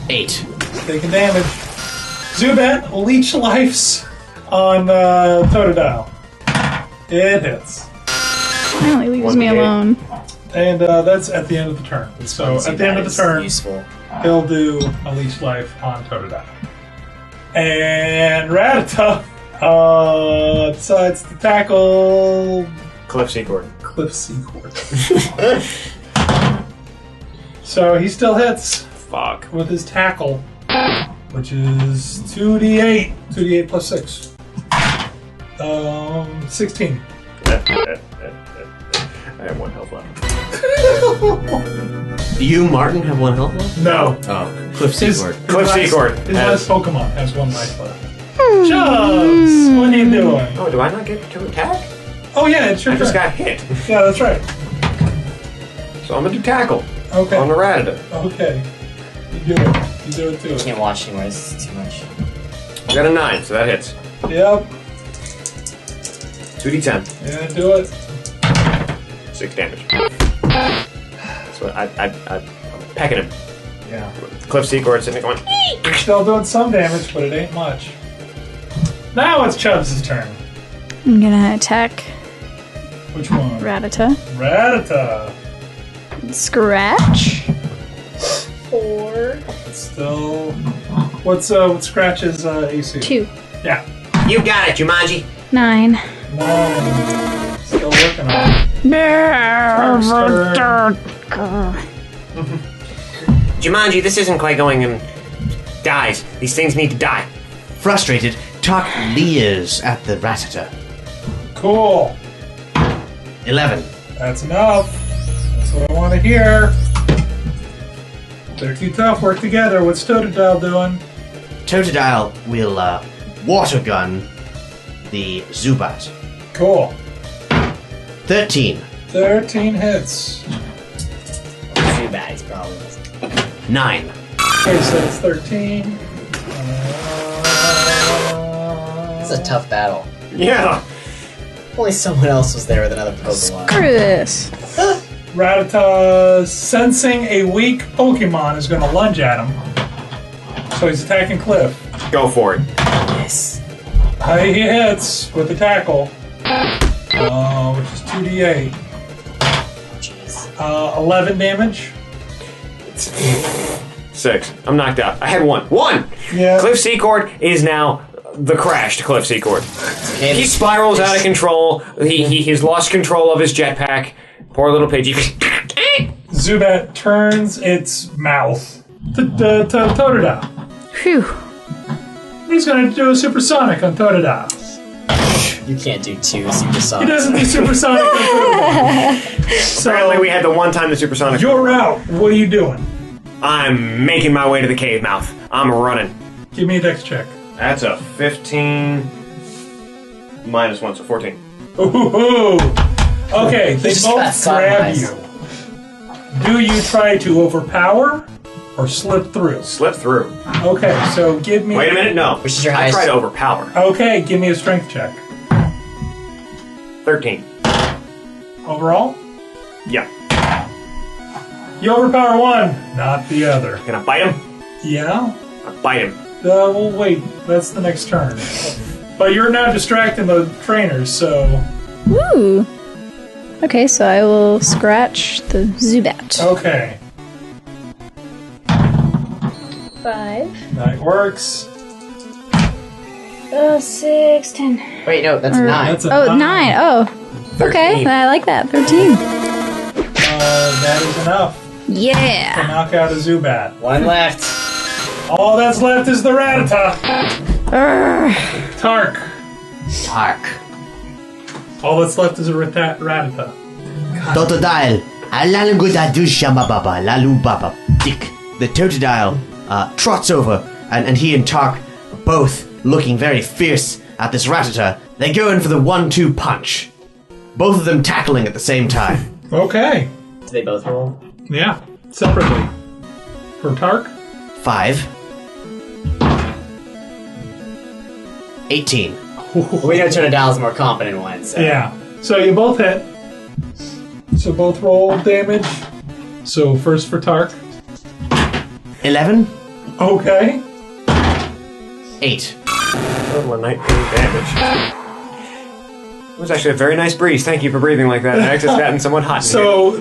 8. Taking damage. Zubat, leech lives on Totodile. It hits. Finally leaves me 1d8. alone. And that's at the end of the turn. So at the end of the turn, useful. he'll do a leech life on Totodile. And Rattata decides to tackle Cliff Secord. Cliff Secord. So he still hits Fuck. with his tackle, which is 2d8. 2d8 plus 6. 16. I have 1 health left. You, Martin, have 1 health left? No. Oh, Cliff Secord. Cliff Secord. His last Pokemon has 1 life left. Chubbs, what are you doing? Oh, do I not get to attack? Oh yeah, it's your I just turn. got hit. Yeah, that's right. So I'm gonna do tackle Okay. on the Rattata. Okay. You do it. You do it too. Can't watch anymore. This is too much. I got a 9, so that hits. Yep. 2d10. Yeah, do it. 6 damage. So I'm pecking him. Yeah. Cliff Secord sitting there going, You're still doing some damage, but it ain't much. Now it's Chubbs' turn. I'm gonna attack Which one? Rattata. Rattata. Scratch. 4. Still. What's Scratch's AC? 2. Yeah. you got it, Jumanji. 9. 9. Still working on it. Tark's turn. Jumanji, this isn't quite going and dies. These things need to die. Frustrated, Tark leers at the Rattata. Cool. 11. That's enough. That's what I want to hear. They're too tough. Work together. What's Totodile doing? Totodile will water gun the Zubat. Cool. 13. 13 hits. Too bad. He's probably. 9. Okay, so it's 13. It's a tough battle. Yeah. Only someone else was there with another Pokemon. Screw this. Rattata, sensing a weak Pokemon, is going to lunge at him. So he's attacking Cliff. Go for it. Yes. He hits with the tackle, which is 2d8. Jeez. 11 damage. 6. I'm knocked out. I had 1. 1! Yeah. Cliff Secord is now the crashed Cliff Secord. Okay, He spirals out of control. He has lost control of his jetpack. Poor little Pidgey. Zubat turns its mouth to Totodile. Phew. He's going to do a supersonic on Totodile. You can't do 2 supersonics. He doesn't do supersonic on Totodile. Apparently we had the one time the supersonic. You're out. What are you doing? I'm making my way to the cave mouth. I'm running. Give me a dex check. That's a 15 minus 1, so 14. Ooh. Okay, they just got both grab sunrise. you. Do you try to overpower or slip through? Slip through. Okay, so give me... Wait a minute, no. Which is your I highest? try to overpower. Okay, give me a strength check. 13. Overall? Yeah. You overpower one, not the other. Can I bite him? Yeah? I bite him. Well, wait. That's the next turn. But you're now distracting the trainers, so... Woo. Okay, so I will scratch the Zubat. Okay. 5. That works. 6, 10. Wait, no, that's Or- 9. That's a Oh, 9. Oh. Okay, 13. I like that. 13. That is enough to Yeah. knock out a Zubat. 1 left. All that's left is the Rattata. Urgh. Tark. Tark. All that's left is a Rattata. Totodile. Alalugodadu shamababa. Lalu baba. Dick. The Totodile trots over, and he and Tark are both looking very fierce at this Rattata. They go in for the 1-2 punch. Both of them tackling at the same time. Okay. Do they both roll? Yeah. Separately. For Tark? 5. 18. We know Totodile's the more competent one, so. Yeah. So you both hit. So both roll damage. So first for Tark. 11. Okay. 8. Total of 19 damage. It was actually a very nice breeze. Thank you for breathing like that. Next, it's gotten somewhat hot in here. So,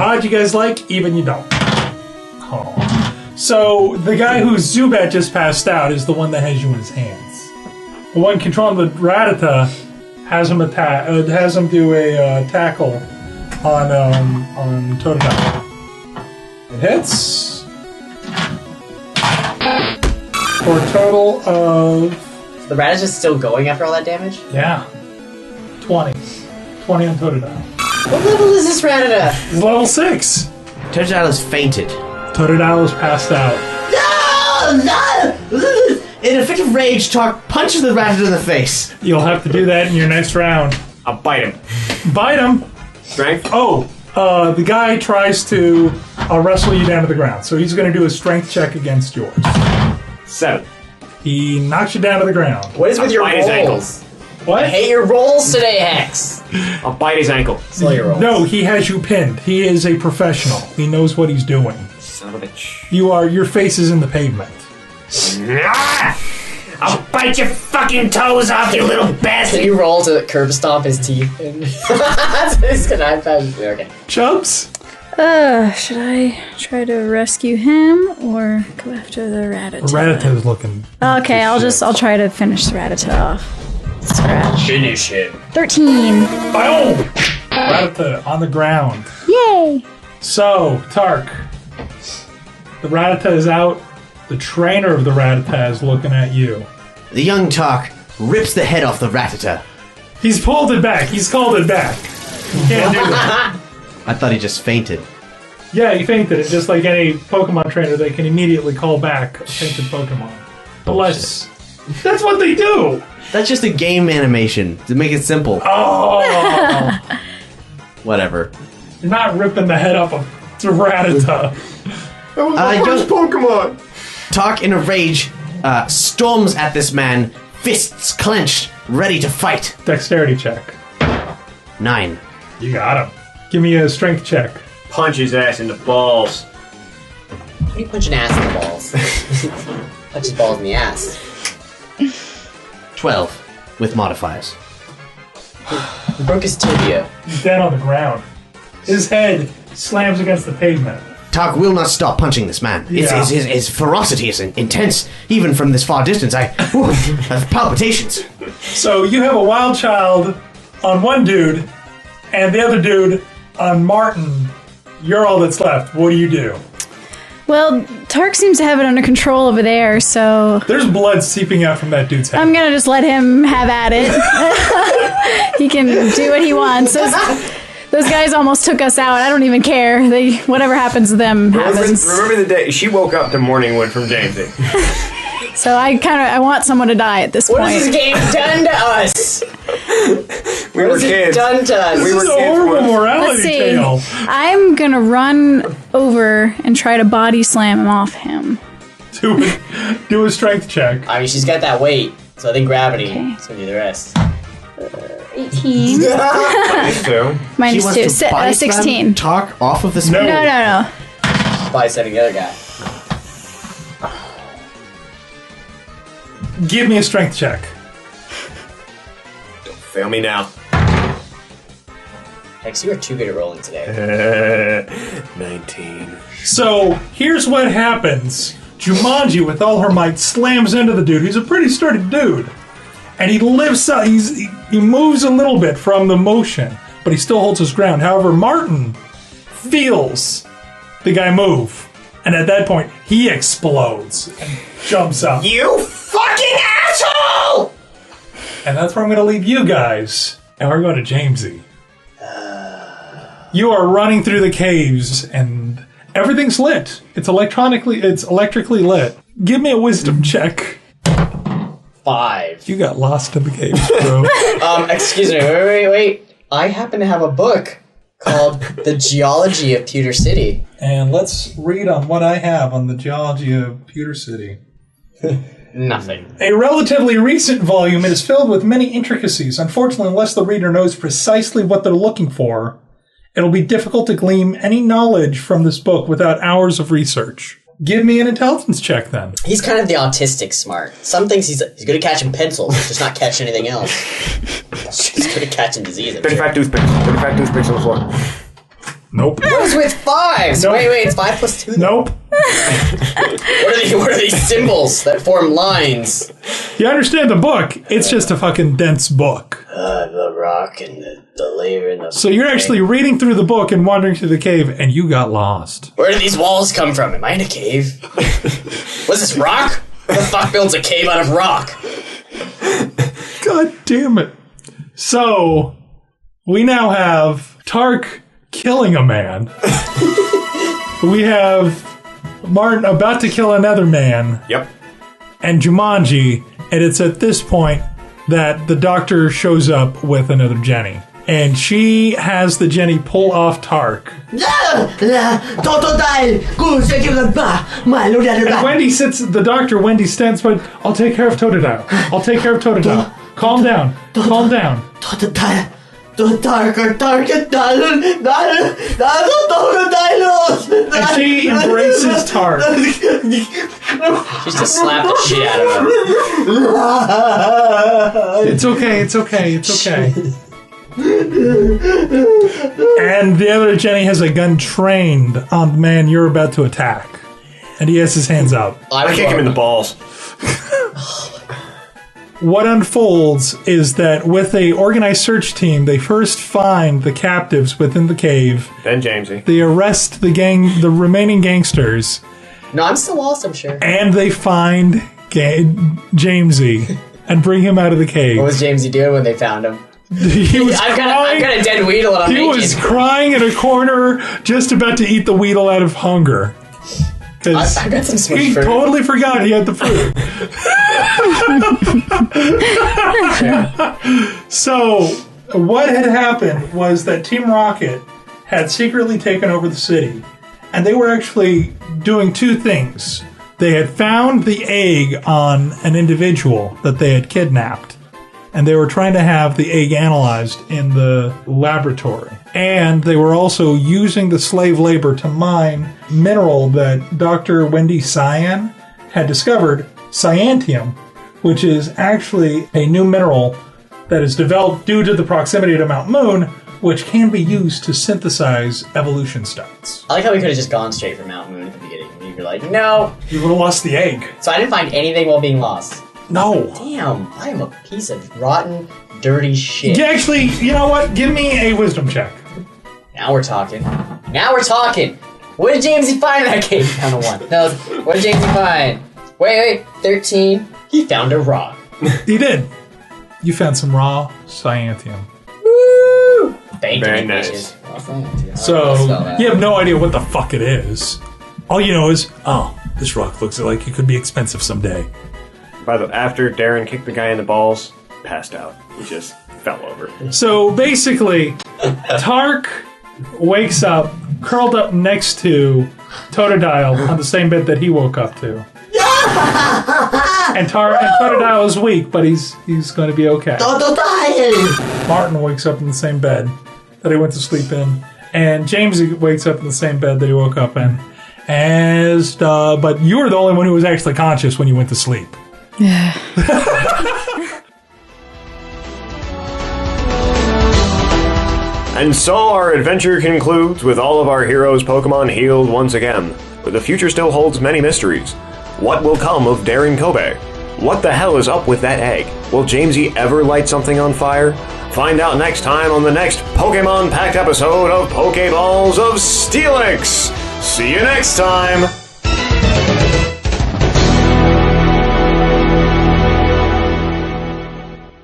odd you guys like, even you don't. Oh. So, the guy who Zubat just passed out is the one that has you in his hands. The one controlling the Rattata has him do a tackle on Totodile. It hits for a total of... The Rattata's still going after all that damage? Yeah. 20. 20 on Totodile. What level is this Rattata? He's level 6. Totodile has fainted. Totodile is passed out. No! In a fit of rage, Tark punches the Rattata in the face. You'll have to do that in your next round. I'll bite him. Bite him? Strength? Oh, the guy tries to wrestle you down to the ground. So he's going to do a strength check against yours. 7. He knocks you down to the ground. What is with your bite his rolls? What? I hate your rolls today, Hex. I'll bite his ankle. Slow your rolls. No, he has you pinned. He is a professional. He knows what he's doing. Son of a bitch. Your face is in the pavement. I'll bite your fucking toes off, you little Can bastard! you roll to curb stomp his teeth? Okay. Chubbs? Should I try to rescue him or go after the Rattata? Rattata's looking. Okay, I'll try to finish the Rattata off. Scratch. Finish him. 13. Boom! Rattata on the ground. Yay! So, Tark. The Rattata is out. The trainer of the Rattata is looking at you. The young Tark rips the head off the Rattata. He's pulled it back. He's called it back. You can't do that. I thought he just fainted. Yeah, he fainted it. Just like any Pokemon trainer, they can immediately call back a fainted Pokemon. Unless... That's what they do! That's just a game animation to make it simple. Oh! Whatever. You're not ripping the head off of Rattata. That was my first Pokemon! Tark, in a rage, storms at this man, fists clenched, ready to fight. Dexterity check. 9. You got him. Give me a strength check. Punch his ass in the balls. How do you punch an ass in the balls? Punch his balls in the ass. 12, with modifiers. He broke his tibia. He's dead on the ground. His head slams against the pavement. Tark will not stop punching this man. Yeah. His ferocity is intense, even from this far distance. I have palpitations. So you have a wild child on one dude, and the other dude on Martin. You're all that's left. What do you do? Well, Tark seems to have it under control over there, so There's blood seeping out from that dude's head. I'm gonna just let him have at it. He can do what he wants. Those guys almost took us out. I don't even care. Whatever happens to them happens. Remember the day she woke up to Morningwood from Jamesy. So I want someone to die at this What point. has this game done to us? We were kids. Done to us? This is a horrible morality Let's see. tale. I'm gonna run over and try to body slam him off him. Do a strength check. I mean, she's got that weight, so I think gravity Okay. is gonna do the rest. 18 Minus 2. minus She 2, wants to body slam 16. Tark off of this No. man. No. She's probably setting the other guy. Give me a strength check. Don't fail me now. Hex, you are too good at rolling today. 19. So here's what happens. Jumanji, with all her might, slams into the dude. He's a pretty sturdy dude. And he lifts up. He moves a little bit from the motion, but he still holds his ground. However, Martin feels the guy move. And at that point, he explodes and jumps up. You fucking asshole! And that's where I'm going to leave you guys. And we're going to Jamesy. You are running through the caves, and everything's lit. It's electrically lit. Give me a wisdom check. 5. You got lost in the caves, bro. Excuse me, wait. I happen to have a book called The Geology of Pewter City. And let's read on what I have on the geology of Pewter City. Nothing. A relatively recent volume, it is filled with many intricacies. Unfortunately, unless the reader knows precisely what they're looking for, it'll be difficult to glean any knowledge from this book without hours of research. Give me an intelligence check, then. He's kind of the autistic smart. Some things he's good at catching pencils, just not catching anything else. He's good at catching disease. 35 toothpicks. 35 toothpicks on the floor. Nope. What was with 5s? Nope. Wait, it's 5 plus 2. Nope. What are these symbols that form lines? You understand the book. It's just a fucking dense book. The rock and the layer and the... So you're actually reading through the book and wandering through the cave, and you got lost. Where do these walls come from? Am I in a cave? Was this rock? Who the fuck builds a cave out of rock? God damn it. So, we now have Tark killing a man. We have Martin about to kill another man. Yep. And Jumanji, and it's at this point that the doctor shows up with another Jenny. And she has the Jenny pull off Tark. And Wendy sits, the doctor, Wendy stands by, I'll take care of Totodile. I'll take care of Totodile. Calm down. Calm down. And she embraces Tark. She's just slapped the shit out of him. It's okay, it's okay, it's okay. And the other Jenny has a gun trained on the man you're about to attack. And he has his hands up. I kick him in the balls. What unfolds is that with a organized search team, they first find the captives within the cave. Then Jamesy. They arrest the remaining gangsters. No, I'm still lost, I'm sure. And they find Jamesy and bring him out of the cave. What was Jamesy doing when they found him? I've got a dead Weedle and I'm He was crying in a corner, just about to eat the Weedle out of hunger. I got some Smush He fruit. totally forgot he had the fruit. So, what had happened was that Team Rocket had secretly taken over the city, and they were actually doing two things. They had found the egg on an individual that they had kidnapped, and they were trying to have the egg analyzed in the laboratory. And they were also using the slave labor to mine mineral that Dr. Wendy Cyan had discovered, cyantium, which is actually a new mineral that is developed due to the proximity to Mount Moon, which can be used to synthesize evolution stones. I like how we could have just gone straight for Mount Moon at the beginning. You were like, no. You would have lost the egg. So I didn't find anything while being lost. No. Damn, I am a piece of rotten, dirty shit. Yeah, actually, you know what? Give me a wisdom check. Now we're talking. Now we're talking. What did Jamesy find in that cave? He found a 1. No, what did Jamesy find? Wait, 13. He found a rock. He did. You found some raw cyantium. Woo! Thank Very you, nice. bitches. Oh, thank you. So, Spell that. you have no idea what the fuck it is. All you know is, oh, this rock looks like it could be expensive someday. After Darren kicked the guy in the balls, passed out. He just fell over. So, basically, Tark wakes up, curled up next to Totodile on the same bed that he woke up to. And Totodile is weak, but he's going to be okay. Martin wakes up in the same bed that he went to sleep in, and Jamesy wakes up in the same bed that he woke up in. But you were the only one who was actually conscious when you went to sleep. And so our adventure concludes with all of our heroes' Pokemon healed once again. But the future still holds many mysteries. What will come of Darren Kobe? What the hell is up with that egg? Will Jamesy ever light something on fire? Find out next time on the next Pokemon-packed episode of Pokéballs of Steelix. See you next time!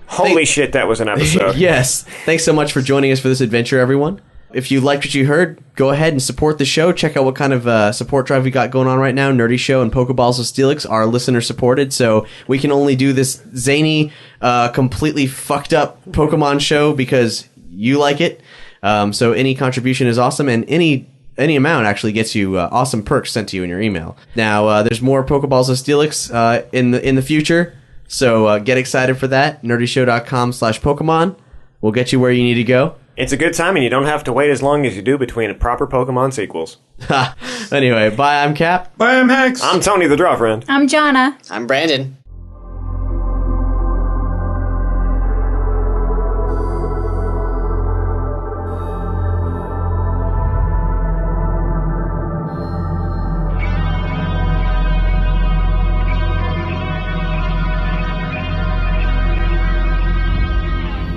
Holy shit, that was an episode. Yes. Thanks so much for joining us for this adventure, everyone. If you liked what you heard, go ahead and support the show. Check out what kind of support drive we got going on right now. Nerdy Show and Pokeballs of Steelix are listener supported, so we can only do this zany, completely fucked up Pokemon show because you like it. So any contribution is awesome, and any any amount actually gets you awesome perks sent to you in your email. Now, there's more Pokeballs of Steelix in the future, so get excited for that. nerdyshow.com/Pokemon will get you where you need to go. It's a good time, and you don't have to wait as long as you do between proper Pokemon sequels. Anyway, bye, I'm Cap. Bye, I'm Hex. I'm Tony the Draw Friend. I'm Jonna. I'm Brandon.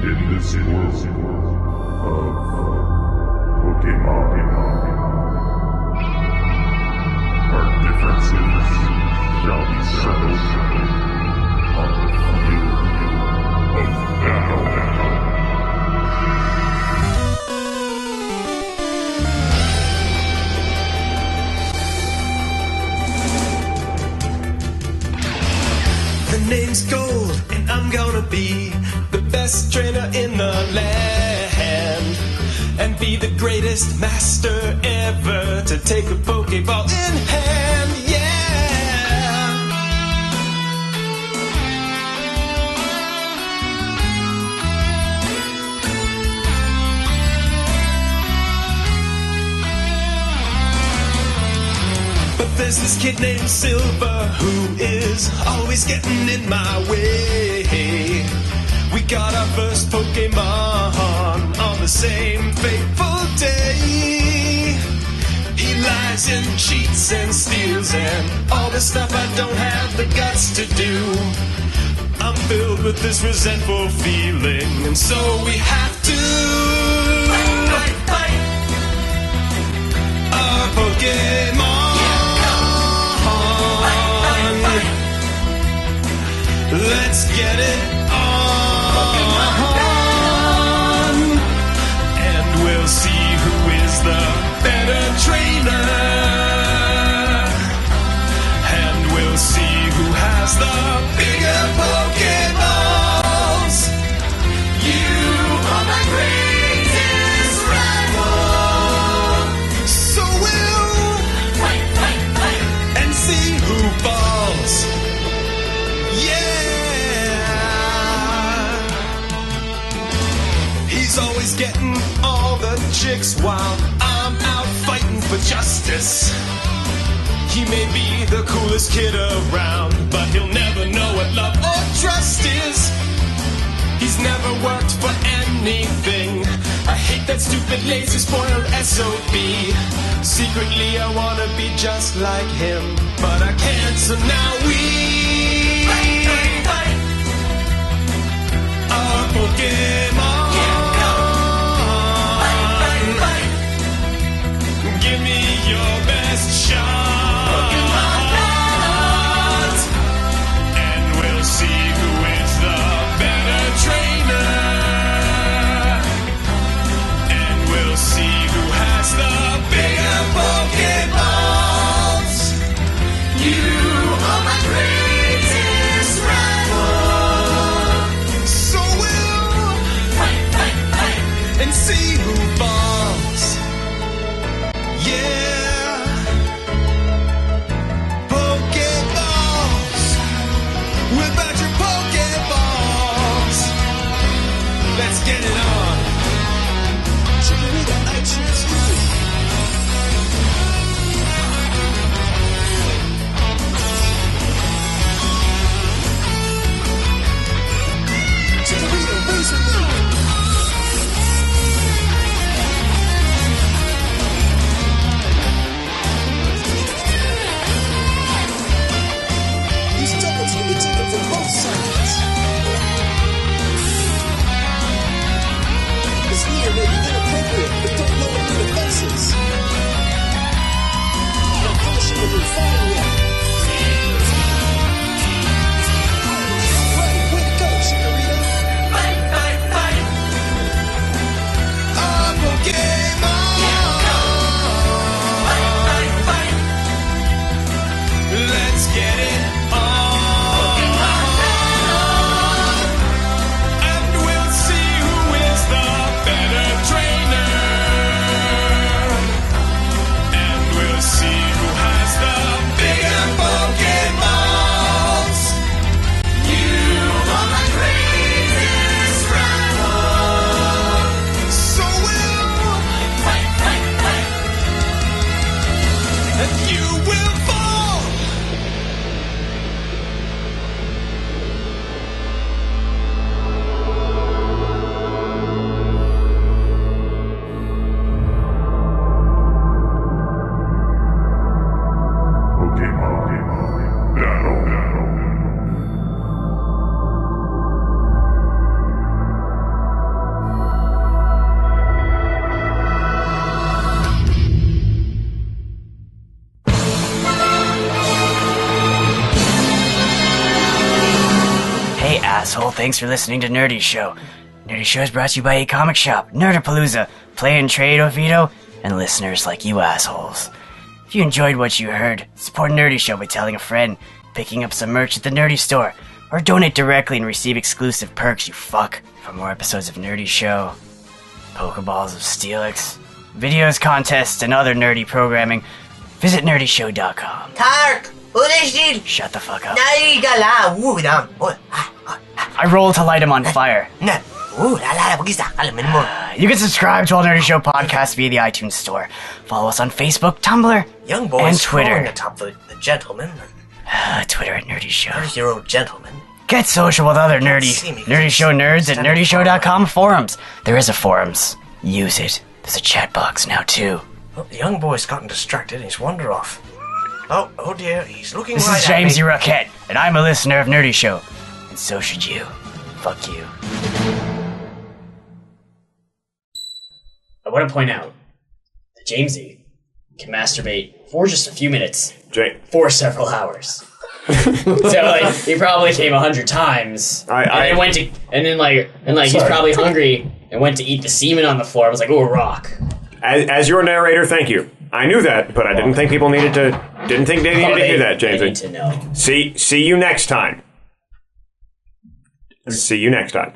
In this world of Pokemon, our differences shall be settled on the field of battle. The name's Gold, and I'm gonna be the best trainer in the land, and be the greatest master ever to take a Pokeball in hand, yeah! But there's this kid named Silver who is always getting in my way. We got our first Pokemon on the same fateful day. He lies and cheats and steals and all the stuff I don't have the guts to do. I'm filled with this resentful feeling, and so we have to fight our Pokemon. Let's get it on, and we'll see who is the better trainer, and we'll see who has the bigger Pokeballs. You are my greatest rival, so we'll fight, and see who falls. He's always getting all the chicks while I'm out fighting for justice. He may be the coolest kid around, but he'll never know what love or trust is. He's never worked for anything. I hate that stupid, lazy, spoiled SOB. Secretly I wanna be just like him, but I can't, so now we fight. Our Pokemon. Give me your best shot, and we'll see who is the better trainer, and we'll see who has the bigger Pokeballs. You are my greatest rival, so we'll fight, and see who falls. Yeah, Pokeballs. We're about your Pokeballs. Let's get it on. asshole. Thanks for listening to Nerdy Show. Nerdy Show is brought to you by a comic shop, Nerdapalooza, Play and Trade Oviedo, and listeners like you assholes. If you enjoyed what you heard, support Nerdy Show by telling a friend, picking up some merch at the Nerdy Store, or donate directly and receive exclusive perks, you fuck. For more episodes of Nerdy Show, Pokéballs of Steelix, videos, contests, and other nerdy programming, visit nerdyshow.com. Tark! Shut the fuck up. I roll to light him on fire. You can subscribe to All Nerdy Show podcasts via the iTunes Store. Follow us on Facebook, Tumblr, Young boys and Twitter. atop the gentleman. Twitter at Nerdy Show. 30-year-old gentleman. Get social with other Nerdy Show nerds at nerdyshow.com forums. There is a forums. Use it. There's a chat box now, too. Well, the young boy's gotten distracted and he's wandered off. Oh dear, he's looking This right is at me. Jamesy Roquette, and I'm a listener of Nerdy Show. And so should you. Fuck you. I want to point out that Jamesy can masturbate for just a few minutes for several hours. So like he probably came 100 times, and then he's probably hungry and went to eat the semen on the floor. I was like, "Oh, a rock." As your narrator, thank you. I knew that, but I didn't think people needed to. Didn't think they needed to hear that, Jamesy. They need to know. See you next time. See you next time.